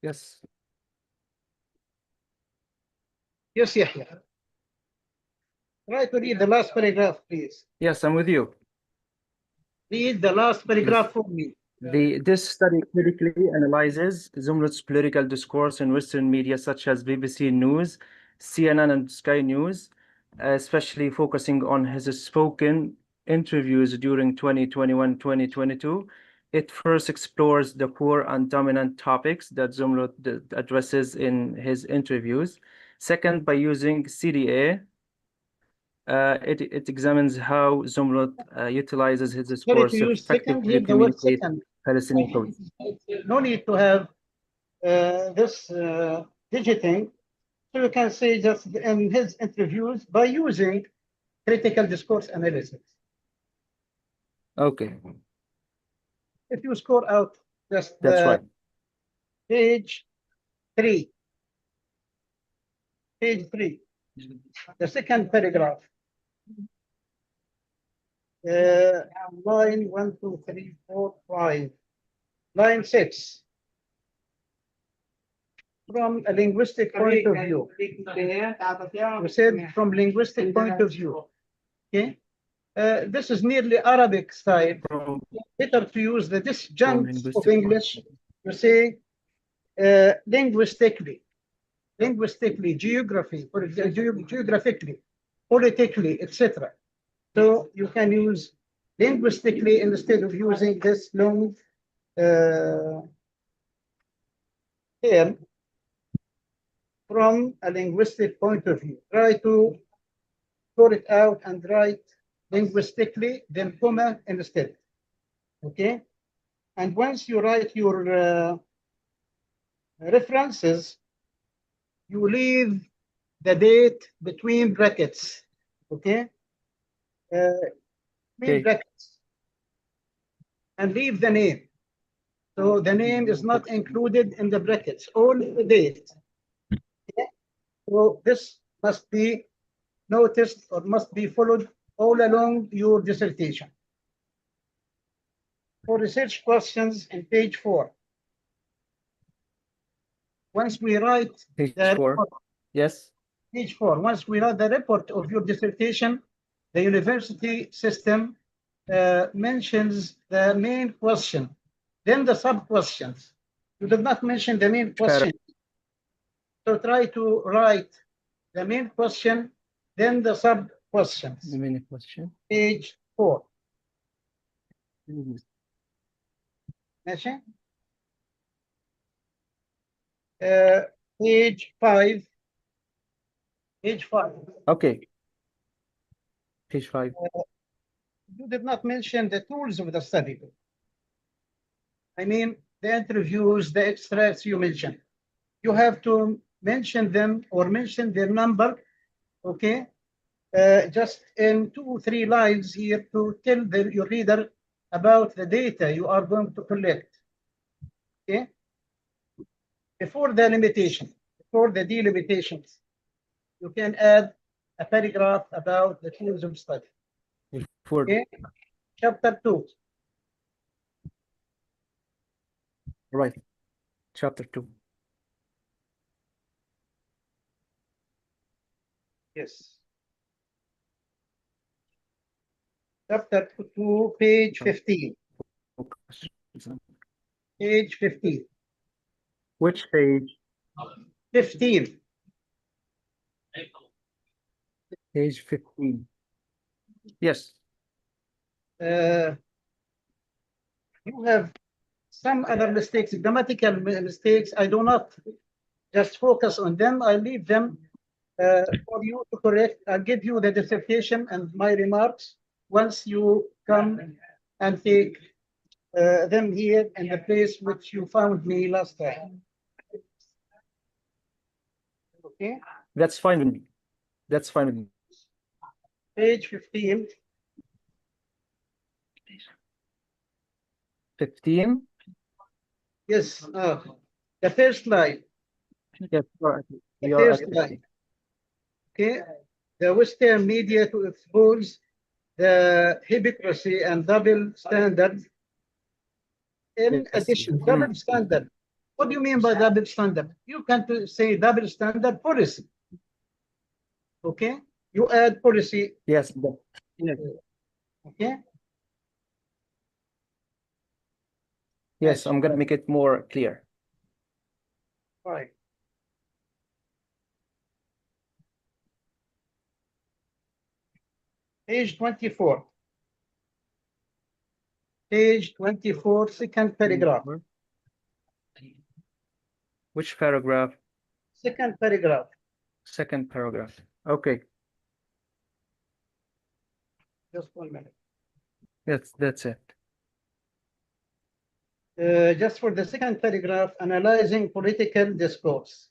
Yes. Yes, Yahya. Try to read the last paragraph, please. Yes, I'm with you. Read the last paragraph for me. This study critically analyzes Zumlot's political discourse in Western media such as BBC News, CNN, and Sky News, especially focusing on his spoken interviews during 2021-2022. It first explores the core and dominant topics that Zumlot addresses in his interviews. Second, by using CDA, it examines how Zumlot utilizes his discourse to effectively communicate Palestinian cause. No need to have this digiting. So you can say just in his interviews by using critical discourse analysis. Okay. If you score out just That's right. Page 3. Page 3. The second paragraph. Line 1, 2, 3, 4, 5. Line 6. From a linguistic point of view. We said from linguistic point of view. Okay. This is nearly Arabic style. Better to use the disjunct of English. You say linguistically, geography, or geographically, politically, etc. So you can use linguistically instead of using this long term from a linguistic point of view. Try to sort it out and write linguistically, then comma instead. Okay? And once you write your references, you leave the date between brackets. Okay? Between brackets. And leave the name. So the name is not included in the brackets, only the date. Okay? So this must be noticed or must be followed all along your dissertation. For research questions in page 4. Once we write page the 4. report, Yes. Page 4. Once we write the report of your dissertation, the university system mentions the main question, then the sub-questions. You did not mention the main question. So try to write the main question, then the sub-questions. The main question. Page 4. ماشي. page 5. Page 5. Okay. Page 5. You did not mention the tools of the study. I mean, the interviews, the extracts you mentioned. You have to mention them or mention their number, okay? Just in 2 or 3 lines here to tell your reader about the data you are going to collect, okay? Before the limitation, before the delimitations, you can add a paragraph about the tools of study. Okay? Chapter 2. Right. Chapter 2. Yes. Chapter 2, page 15. Page 15. Which page? 15. Page 15. Yes. You have some other mistakes, grammatical mistakes. I do not just focus on them. I leave them for you to correct. I'll give you the dissertation and my remarks once you come and take them here in the place which you found me last time. Okay. That's fine with me. That's fine with me. Page 15. 15? Yes. The first line. Yes. The first line. Okay. The Western media to expose the hypocrisy and double standard. In addition, double standard. What do you mean by double standard? You can't say double standard policy. Okay. You add policy. Yes. Yes. Okay. Yes, I'm going to make it more clear. Right. Page 24. Page 24, second paragraph. Which paragraph? Second paragraph. Second paragraph. Okay. Just 1 minute. That's it. Just for the second paragraph, analyzing political discourse.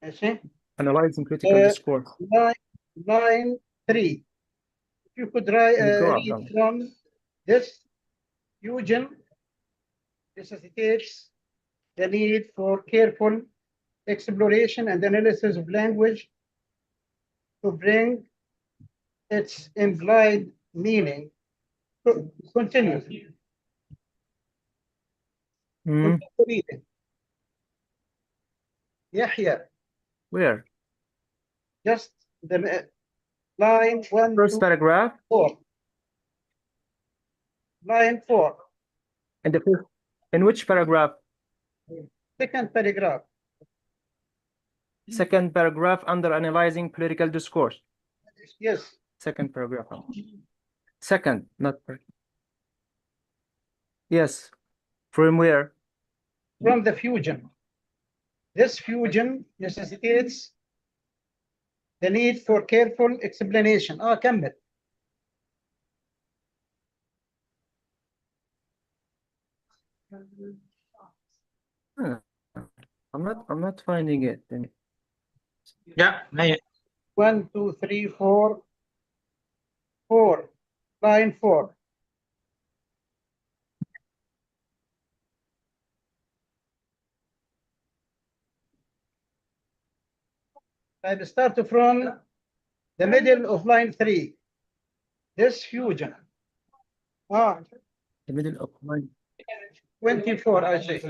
Okay. Analyzing critical discourse. Line 3. If you could read from this, Eugene necessitates the need for careful exploration and analysis of language to bring its implied meaning. Continue. Yahya. Where? Just the line 1. First paragraph. 4. Line 4. And in which paragraph? Second paragraph. Second paragraph under analyzing political discourse. Yes. Second paragraph. Second, not first. Yes. From where? From the fusion. This fusion necessitates the need for careful explanation. كمل. I'm not finding it. Yeah. 1, 2, 3, 4. 4. Line 4. I start from the middle of line 3. This fusion. The middle of line 24 I say.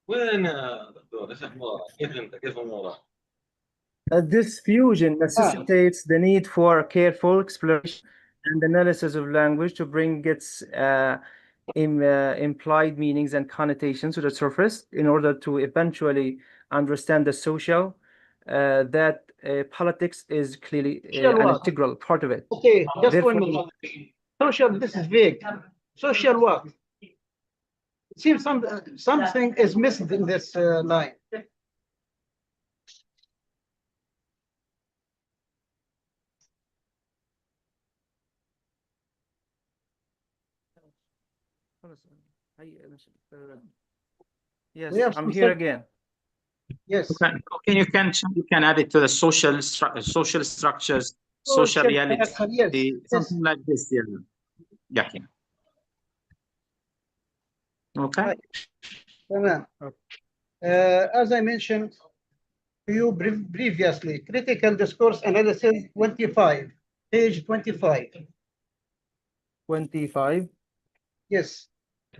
وين يا دكتور؟ ايش اخبارك؟ كيف انت؟ كيف امورك؟ This fusion necessitates the need for careful exploration and analysis of language to bring its implied meanings and connotations to the surface in order to eventually understand the social that politics is clearly Social an work. integral part of it. Okay, just Therefore, 1 minute. Social, this is vague. Social work. It seems something is missing in this line. Yes, We have I'm some here sub- again. Yes. You can add it to the social structures, social reality, yes. something like this. Yeah. Okay. Right. تمام. As I mentioned to you previously, critical discourse analysis 25, page 25. 25. Yes.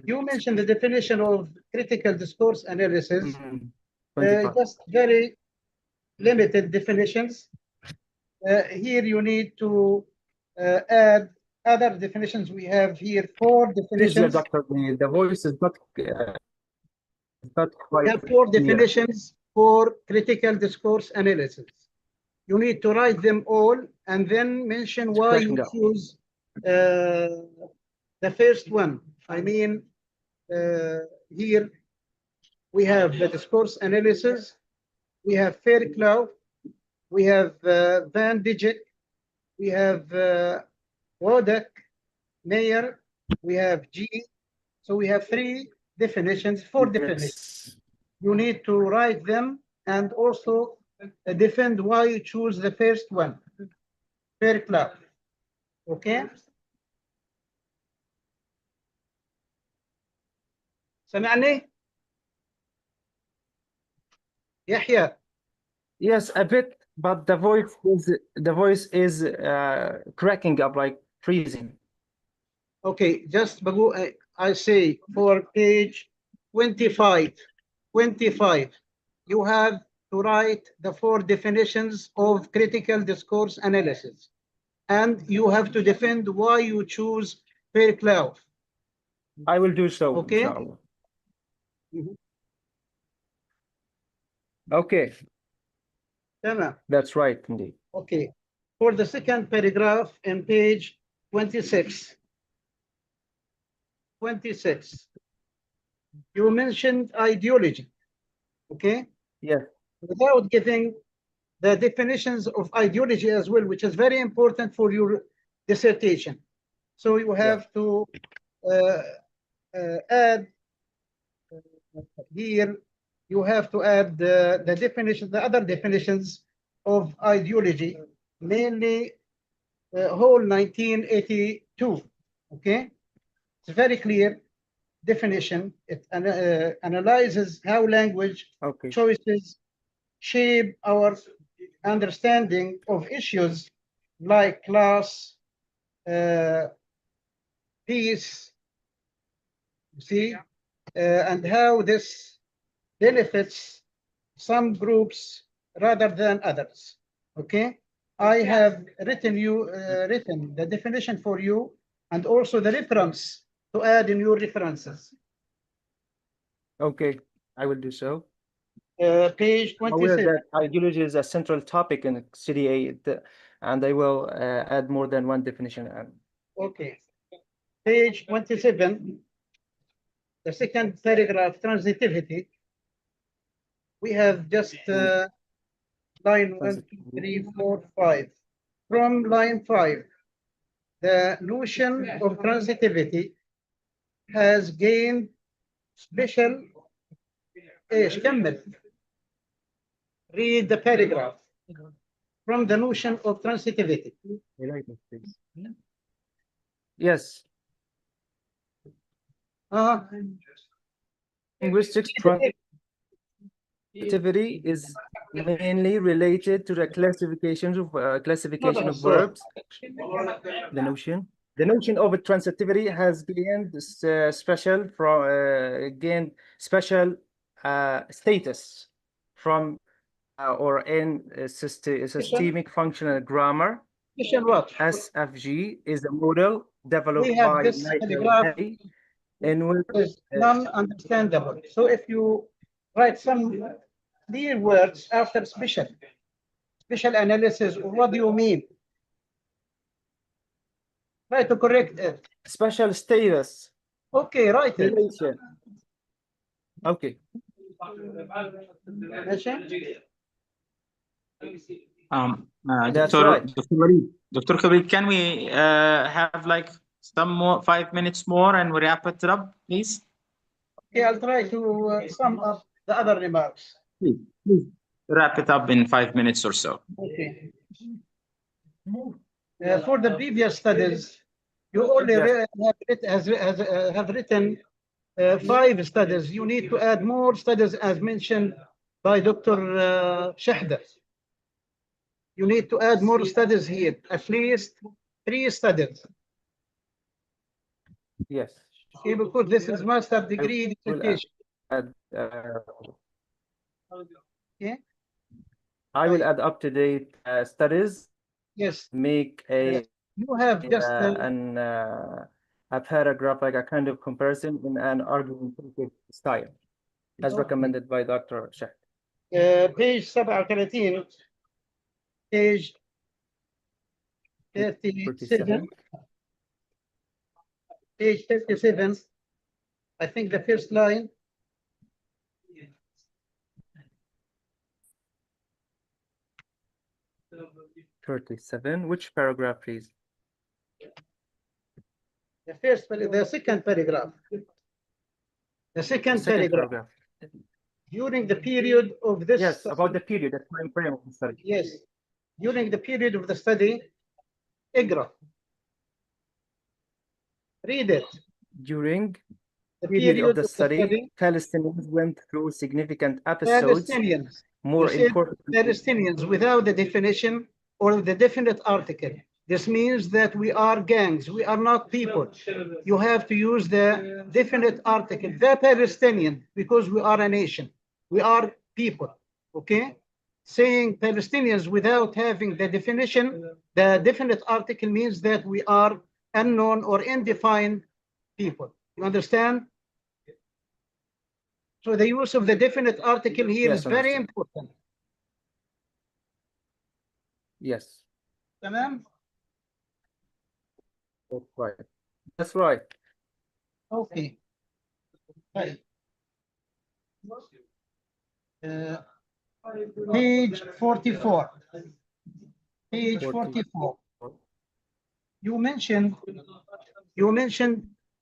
You mentioned the definition of critical discourse analysis. 25. Just very limited definitions. Here you need to add other definitions. We have here 4 Please, definitions. Dr. The voice is not quite We have 4 clear. definitions for critical discourse analysis. You need to write them all and then mention why you Cracking up. choose the first one. I mean, here we have the discourse analysis, we have Fairclough, we have Van Dijk, we have Wodak, Mayer, we have G. So we have 3 definitions, 4 definitions. You need to write them and also defend why you choose the first one, Fairclough. Okay? سمعني؟ يحيى. Yes, a bit, but the voice is cracking up, like freezing. Okay, just I say for page 25, you have to write the 4 definitions of critical discourse analysis. And you have to defend why you choose Fairclough. I will do so, Okay? inshallah. Okay. تمام. That's right, indeed. Okay. For the second paragraph in page 26. 26. You mentioned ideology. Okay? Yes. Without giving the definitions of ideology as well, which is very important for your dissertation. So you have to add here, you have to add the definition, the other definitions of ideology, mainly whole 1982. Okay? It's a very clear definition. It analyzes how language choices shape our understanding of issues like class, peace, you see, and how this benefits some groups rather than others. Okay, I have written the definition for you and also the reference to add in your references. Okay, I will do so. Page 27. Aware that ideology is a central topic in CDA, and I will add more than one definition. Okay. Page 27, the second paragraph, transitivity. We have just line 1, 2, 3, 4, 5. From line 5, the notion of transitivity has gained special. Read the paragraph. From the notion of transitivity. Yes. Linguistics transitivity is mainly related to the classification of verbs. The notion of transitivity has gained special status from or in systemic functional grammar. SFG is a model developed by this paragraph in which is non-understandable. So if you write some clear words after special, special analysis, or what do you mean? Try to correct it. Special status. Okay, write it. Relation. Okay. ماشي؟ That's Dr. right. Dr. Khalid, can we have like some more 5 minutes more and we wrap it up, please? Okay, I'll try to sum up the other remarks. Please wrap it up in 5 minutes or so. Okay. For the previous studies, you only Yes. have written 5 studies. You need to add more studies as mentioned by Dr. Shahda. You need to add more studies here, at least 3 studies. Yes. Okay, because this is master degree dissertation. Okay. I will add up-to-date studies. Yes. Make a You have just a paragraph, like a kind of comparison in an argumentative style, as recommended by Dr. Shah. page 37, page 37, page 37. I think the first line. Which paragraph, please? The second paragraph. The second paragraph. During the period of this. Yes, about the period, the time frame of the study. Yes. During the period of the study, اقرأ. Read it. During the period of the study, Palestinians went through significant episodes. Palestinians. More important. Palestinians without the definition or the definite article. This means that we are gangs. We are not people. You have to use the definite article. The Palestinian, because we are a nation. We are people. Okay? Saying Palestinians without having the definition, the definite article means that we are unknown or undefined people. You understand? So the use of the definite article here is very important. Yes. Tamam? That's right. That's right. Okay. Right. Page 44. Page 44. You mentioned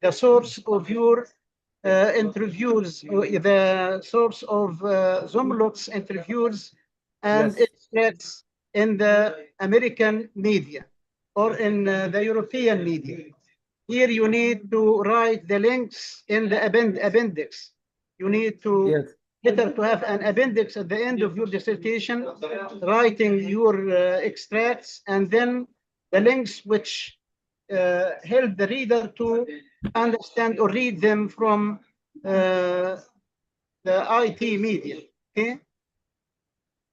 the source of your interviews, the source of Zumlot's interviews and extracts in the American media or in the European media. Here you need to write the links in the appendix. You need to better to have an appendix at the end of your dissertation, writing your extracts and then the links which help the reader to understand or read them from the IT media. Okay,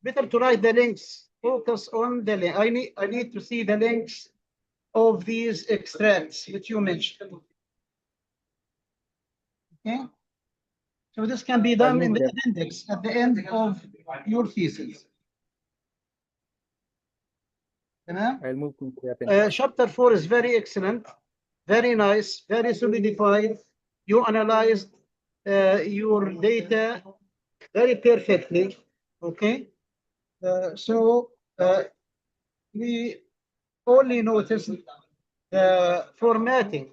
better to write the links. Focus on the link. I need to see the links of these extracts which you mentioned. Okay, so this can be done in the appendix at the end of your thesis. I'll move to the appendix. Chapter 4 is very excellent, very nice, very solidified. You analyzed your data very perfectly. Okay, so we only noticed the formatting.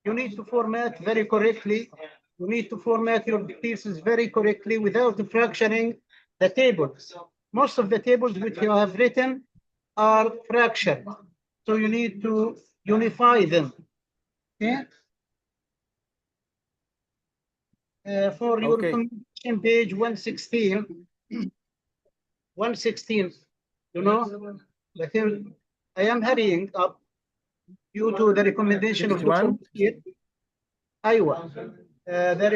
You need to format very correctly. You need to format your thesis very correctly without fracturing the tables. Most of the tables which you have written are fractured. So you need to unify them. Okay. For your communication page 116, 116, you know, I am hurrying up due to the recommendation of Dr. Aywa. The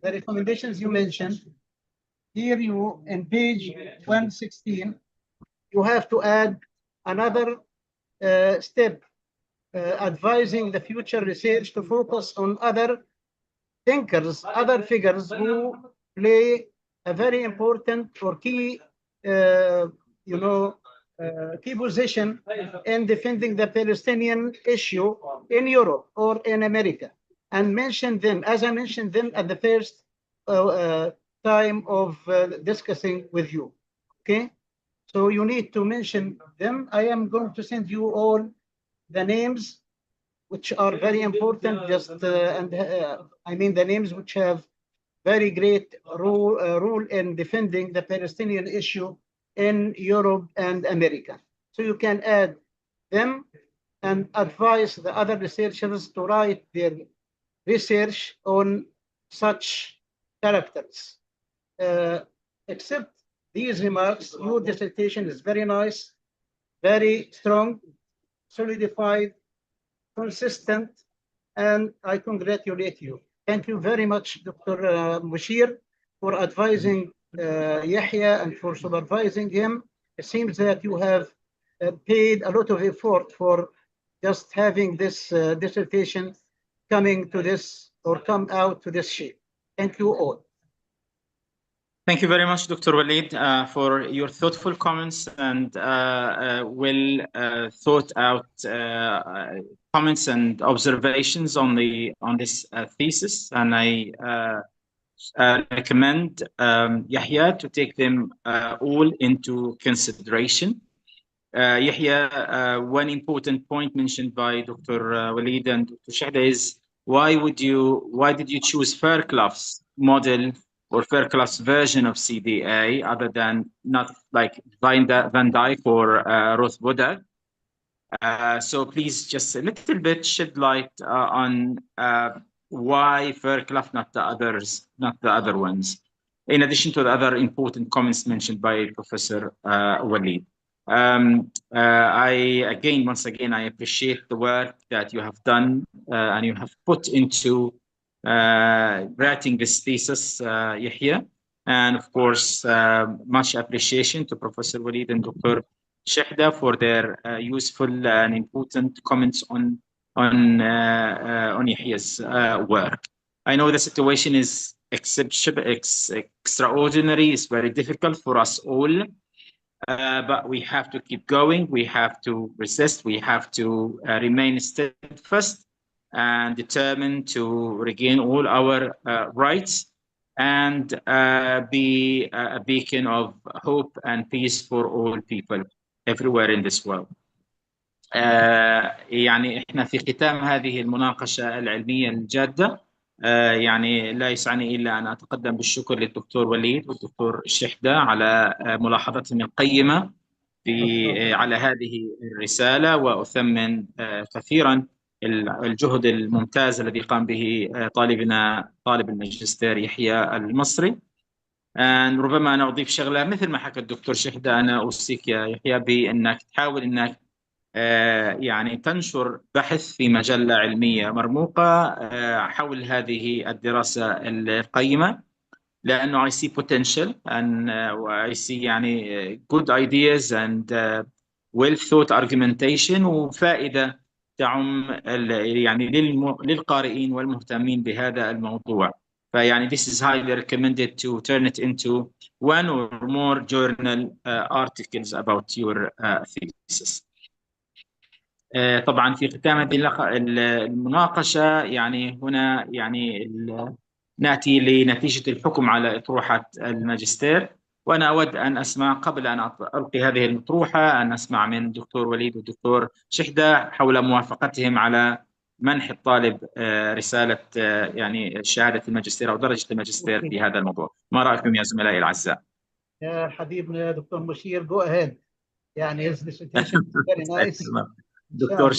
recommendations you mentioned, here you, in page 116, you have to add another step, advising the future research to focus on other thinkers, other figures who play a very important or key key position in defending the Palestinian issue in Europe or in America, and mention them as I mentioned them at the first time of discussing with you. Okay, so you need to mention them. I am going to send you all the names which are very important. I mean the names which have very great role in defending the Palestinian issue in Europe and America. So you can add them and advise the other researchers to write their research on such characters. Except these remarks, your dissertation is very nice, very strong, solidified, consistent, and I congratulate you. Thank you very much, Dr. Mushir, for advising Yahya and for supervising him. It seems that you have paid a lot of effort for just having this dissertation coming to this or come out to this shape. Thank you all. Thank you very much, Dr. Walid, for your thoughtful comments and well thought out comments and observations on this thesis. And I recommend Yahya to take them all into consideration. Yahya, one important point mentioned by Dr. Walid and Dr. Shahda is why did you choose Fairclough's model or Fairclough's version of CDA other than not like Van Dyke or Rothbuddha? So please just a little bit shed light on why Fairclough, not the other ones, in addition to the other important comments mentioned by Professor Walid. Once again, I appreciate the work that you have done and you have put into writing this thesis, Yahya. And of course, much appreciation to Professor Walid and Dr. Shahda for their useful and important comments on Yahya's work. I know the situation is extraordinary. It's very difficult for us all. But we have to keep going. We have to resist. We have to remain steadfast and determined to regain all our rights and be a beacon of hope and peace for all people everywhere in this world. يعني احنا في ختام هذه المناقشة العلمية الجادة يعني لا يسعني إلا أن أتقدم بالشكر للدكتور وليد والدكتور شحدة على ملاحظتهم القيمة على هذه الرسالة، وأثمن كثيرا الجهد الممتاز الذي قام به طالب الماجستير يحيى المصري. ربما أنا أضيف شغلة مثل ما حكى الدكتور شحدة، أنا أوصيك يا يحيى بأنك تحاول أنك يعني تنشر بحث في مجلة علمية مرموقة حول هذه الدراسة القيمة، لأنه I see potential and I see يعني good ideas and well thought argumentation وفائدة تعم يعني للقارئين والمهتمين بهذا الموضوع. فيعني this is highly recommended to turn it into one or more journal articles about your thesis. طبعا في ختام هذه المناقشة يعني هنا يعني نأتي لنتيجة الحكم على أطروحة الماجستير، وأنا أود أن أسمع قبل أن ألقي هذه الأطروحة أن أسمع من الدكتور وليد والدكتور شحدة حول موافقتهم على منح الطالب رسالة يعني شهادة الماجستير أو درجة الماجستير في هذا الموضوع. ما رأيكم يا زملائي الأعزاء؟ يا حبيبنا يا دكتور مشير go ahead. يعني his dissertation is very nice. دكتور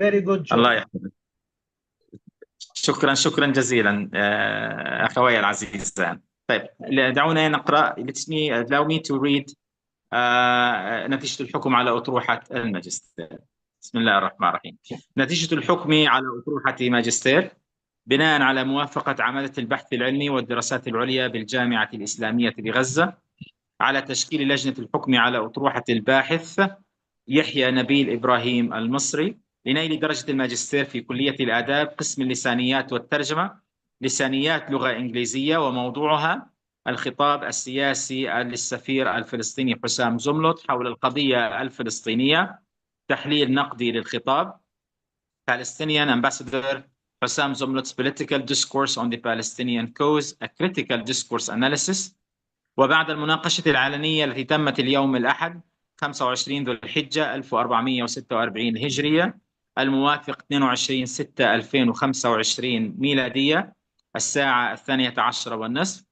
very good job. الله يحفظك. شكرا جزيلا أخوي العزيزان. طيب دعونا نقرأ. allow me to read نتيجة الحكم على أطروحة الماجستير. بسم الله الرحمن الرحيم. نتيجة الحكم على أطروحة ماجستير بناء على موافقة عمادة البحث العلمي والدراسات العليا بالجامعة الإسلامية بغزة على تشكيل لجنة الحكم على أطروحة الباحث يحيى نبيل إبراهيم المصري لنيل درجة الماجستير في كلية الآداب قسم اللسانيات والترجمة، لسانيات لغة إنجليزية، وموضوعها الخطاب السياسي للسفير الفلسطيني حسام زملط حول القضية الفلسطينية، تحليل نقدي للخطاب. Palestinian Ambassador حسام زملط's Political Discourse on the Palestinian Cause, a Critical Discourse Analysis. وبعد المناقشة العلنية التي تمت اليوم الأحد 25 ذو الحجة 1446 هجرية الموافق 22/6/2025 ميلادية الساعة 12:30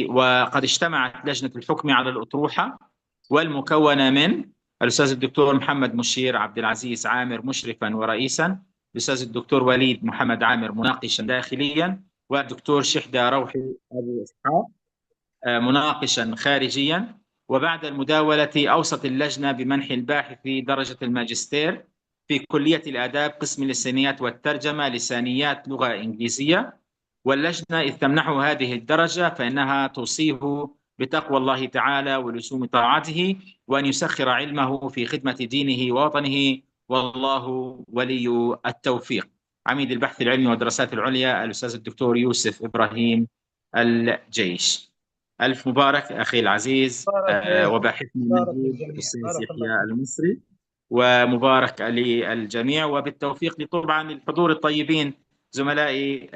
وقد اجتمعت لجنة الحكم على الأطروحة والمكونة من الأستاذ الدكتور محمد مشير عبد العزيز عامر مشرفا ورئيسا، الأستاذ الدكتور وليد محمد عامر مناقشا داخليا، والدكتور شحدة روحي أبو إسحاق مناقشا خارجيا. وبعد المداولة أوصت اللجنة بمنح الباحث درجة الماجستير في كلية الآداب قسم اللسانيات والترجمة لسانيات لغة إنجليزية، واللجنة إذ تمنحه هذه الدرجة فإنها توصيه بتقوى الله تعالى ولزوم طاعته وأن يسخر علمه في خدمة دينه ووطنه، والله ولي التوفيق. عميد البحث العلمي والدراسات العليا الأستاذ الدكتور يوسف إبراهيم الجيش. ألف مبارك أخي العزيز وباحثنا الموجود الأستاذ يحيى المصري، ومبارك للجميع وبالتوفيق طبعا للحضور الطيبين زملائي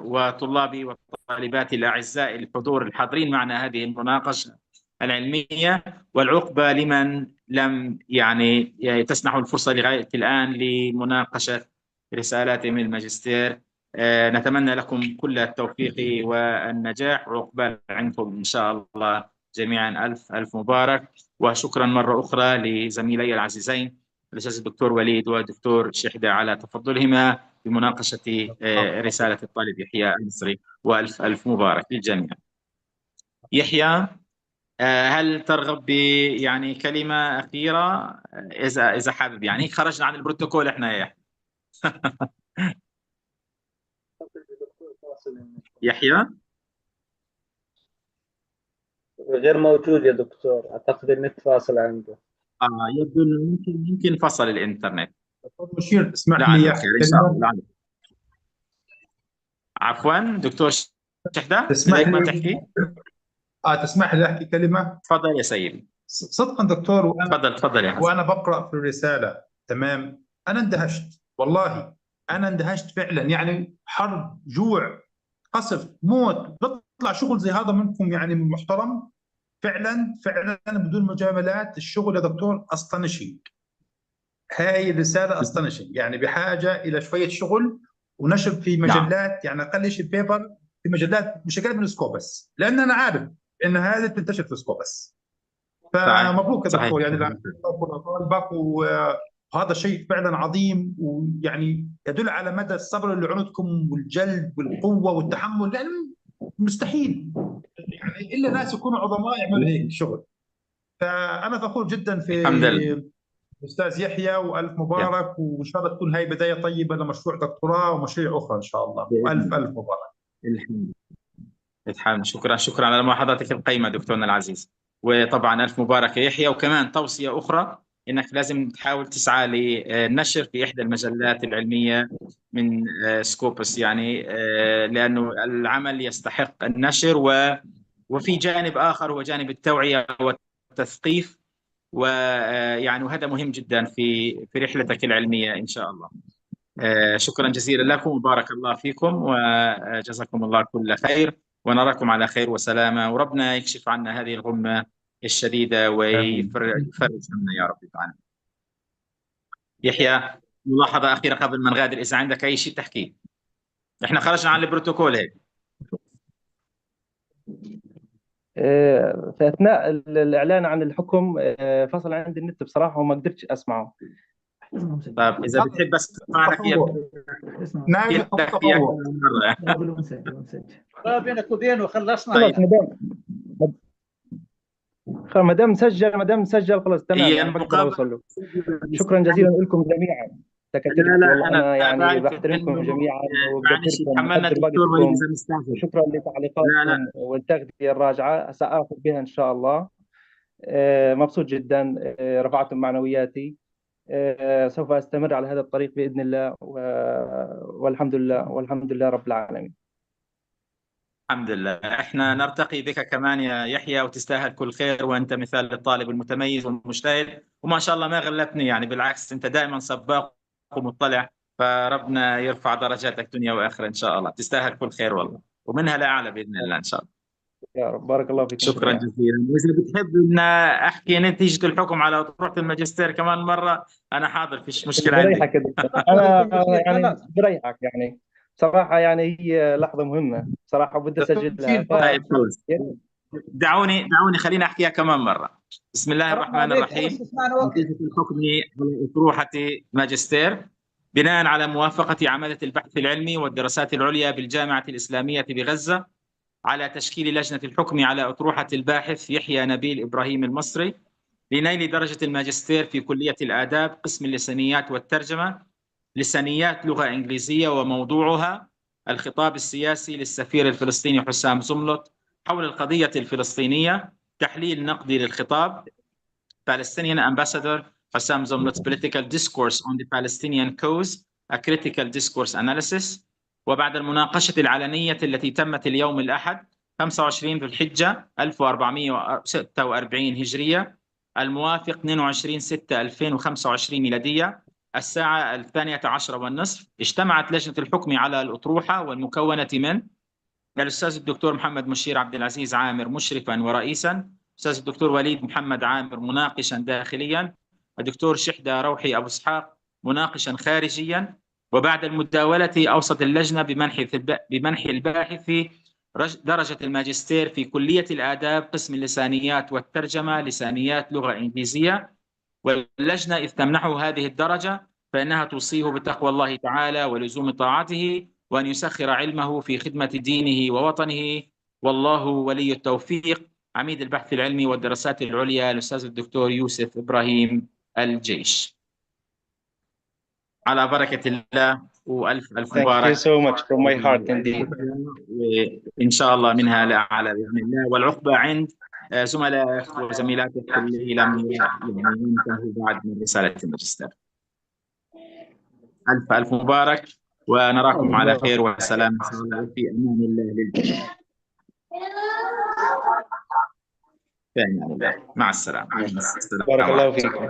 وطلابي وطالباتي الأعزاء الحضور الحاضرين معنا هذه المناقشة العلمية، والعقبة لمن لم يعني تسنح الفرصة لغاية الآن لمناقشة رسالاتهم الماجستير. نتمنى لكم كل التوفيق والنجاح وعقبال عندكم إن شاء الله جميعا. ألف ألف مبارك، وشكرا مرة أخرى لزميلي العزيزين الأستاذ الدكتور وليد والدكتور شحدة على تفضلهما بمناقشة رسالة الطالب يحيى المصري، وألف ألف مبارك للجميع. يحيى، هل ترغب يعني كلمة أخيرة إذا حابب؟ يعني خرجنا عن البروتوكول إحنا يا يحيى. غير موجود يا دكتور، أعتقد النت فاصل عنده. يبدو انه يمكن فصل الانترنت. مشير اسمح لي لعله خير ان شاء الله. عفوا دكتور شحدة، تسمح بدك ما لي تحكي؟ تسمح لي احكي كلمه؟ تفضل يا سيدي. صدقا دكتور، تفضل يا حسن. وانا بقرا في الرساله تمام انا اندهشت، والله انا اندهشت فعلا. يعني حرب، جوع، قصف، موت، بيطلع شغل زي هذا منكم يعني محترم فعلا فعلا بدون مجاملات. الشغل يا دكتور اسطنشي، هاي الرساله اسطنشي، يعني بحاجه الى شويه شغل ونشر في مجلات. يعني اقل شيء بيبر في مجلات مش اقل من سكوبس، لان انا عارف ان هذه بتنتشر في سكوبس. فمبروك يا دكتور، يعني طالبك، وهذا شيء فعلا عظيم، ويعني يدل على مدى الصبر اللي عندكم والجلد والقوه والتحمل، لانه مستحيل يعني الا ناس يكونوا عظماء يعملوا هيك شغل. فانا فخور جدا في استاذ يحيى، والف مبارك، وان شاء الله تكون هاي بدايه طيبه لمشروع دكتوراه ومشاريع اخرى ان شاء الله، والف الف مبارك. شكرا على ملاحظاتك القيمه دكتورنا العزيز، وطبعا الف مبارك يا يحيى. وكمان توصيه اخرى انك لازم تحاول تسعى للنشر في احدى المجلات العلميه من سكوبس، يعني لانه العمل يستحق النشر، وفي جانب اخر هو جانب التوعيه والتثقيف، ويعني وهذا مهم جدا في رحلتك العلميه ان شاء الله. شكرا جزيلا لكم وبارك الله فيكم وجزاكم الله كل خير، ونراكم على خير وسلامة، وربنا يكشف عنا هذه الغمة الشديدة ويفرج عنا يا رب العالمين. يحيى، ملاحظة أخيرة قبل ما نغادر، إذا عندك أي شيء تحكيه. إحنا خرجنا عن البروتوكول هيك. في أثناء الإعلان عن الحكم فصل عندي النت بصراحة وما قدرتش أسمعه. طيب إذا بتحب بس تسمعنا نايم تطوع بينك وبينه خلصنا. خلاص ما دام مسجل خلاص تمام، يعني بقدر اوصل له. شكرا جزيلا لكم جميعا دكاترتي، والله انا يعني بحترمكم جميعا وبقدركم وبقدر وقتكم. شكرا لتعليقاتكم والتغذيه الراجعه ساخذ بها ان شاء الله. مبسوط جدا، رفعتم معنوياتي. سوف استمر على هذا الطريق باذن الله، والحمد لله رب العالمين. الحمد لله. احنا نرتقي بك كمان يا يحيى، وتستاهل كل خير، وانت مثال للطالب المتميز والمجتهد، وما شاء الله ما غلبتني يعني، بالعكس انت دائما سباق ومطلع، فربنا يرفع درجاتك دنيا واخره ان شاء الله. تستاهل كل خير والله، ومنها لاعلى باذن الله ان شاء الله. يا رب، بارك الله فيكم شكرا جميعا. جزيلا. واذا بتحب ان احكي نتيجه الحكم على اطروحه الماجستير كمان مره، انا حاضر، فيش مشكله عندي. بريحك يا دكتور. أطلب انا المشير يعني خلاص. بريحك يعني، صراحة يعني هي لحظة مهمة صراحة، بدي اسجلها طيب خلص، دعوني خليني احكيها كمان مره. بسم الله حرام الرحمن عليك، خلص الرحيم. اسمعنا وقت. نتيجه الحكم على اطروحه ماجستير بناء على موافقه عماده البحث العلمي والدراسات العليا بالجامعه الاسلاميه بغزه على تشكيل لجنه الحكم على اطروحه الباحث يحيى نبيل ابراهيم المصري لنيل درجه الماجستير في كليه الاداب قسم اللسانيات والترجمه، لسانيات لغه انجليزيه، وموضوعها الخطاب السياسي للسفير الفلسطيني حسام زملط حول القضيه الفلسطينيه، تحليل نقدي للخطاب Palestinian Ambassador حسام زملط Political Discourse on the Palestinian Cause A Critical Discourse Analysis. وبعد المناقشة العلنية التي تمت اليوم الأحد 25 ذو الحجة 1446 هجرية الموافق 22/6/2025 ميلادية الساعة 12:30 اجتمعت لجنة الحكم على الأطروحة والمكونة من الأستاذ الدكتور محمد مشير عبد العزيز عامر مشرفا ورئيسا، الأستاذ الدكتور وليد محمد عامر مناقشا داخليا، الدكتور شحدة روحي أبو إسحاق مناقشا خارجيا. وبعد المداولة أوصت اللجنة بمنح الباحث درجة الماجستير في كلية الآداب قسم اللسانيات والترجمة لسانيات لغة إنجليزية. واللجنة إذ تمنحه هذه الدرجة فإنها توصيه بتقوى الله تعالى ولزوم طاعته، وأن يسخر علمه في خدمة دينه ووطنه، والله ولي التوفيق. عميد البحث العلمي والدراسات العليا الأستاذ الدكتور يوسف إبراهيم الجيش. على بركة الله، وألف ألف Thank you مبارك. so much from my heart indeed. وإن شاء الله منها لأعلى بإذن الله، والعقبة عند زملائك وزميلاتك اللي لم ينتهوا بعد من رسالة الماجستير. ألف ألف مبارك، ونراكم على خير وسلام في أمان الله للجميع. في أمان الله، مع السلامة. بارك الله فيكم.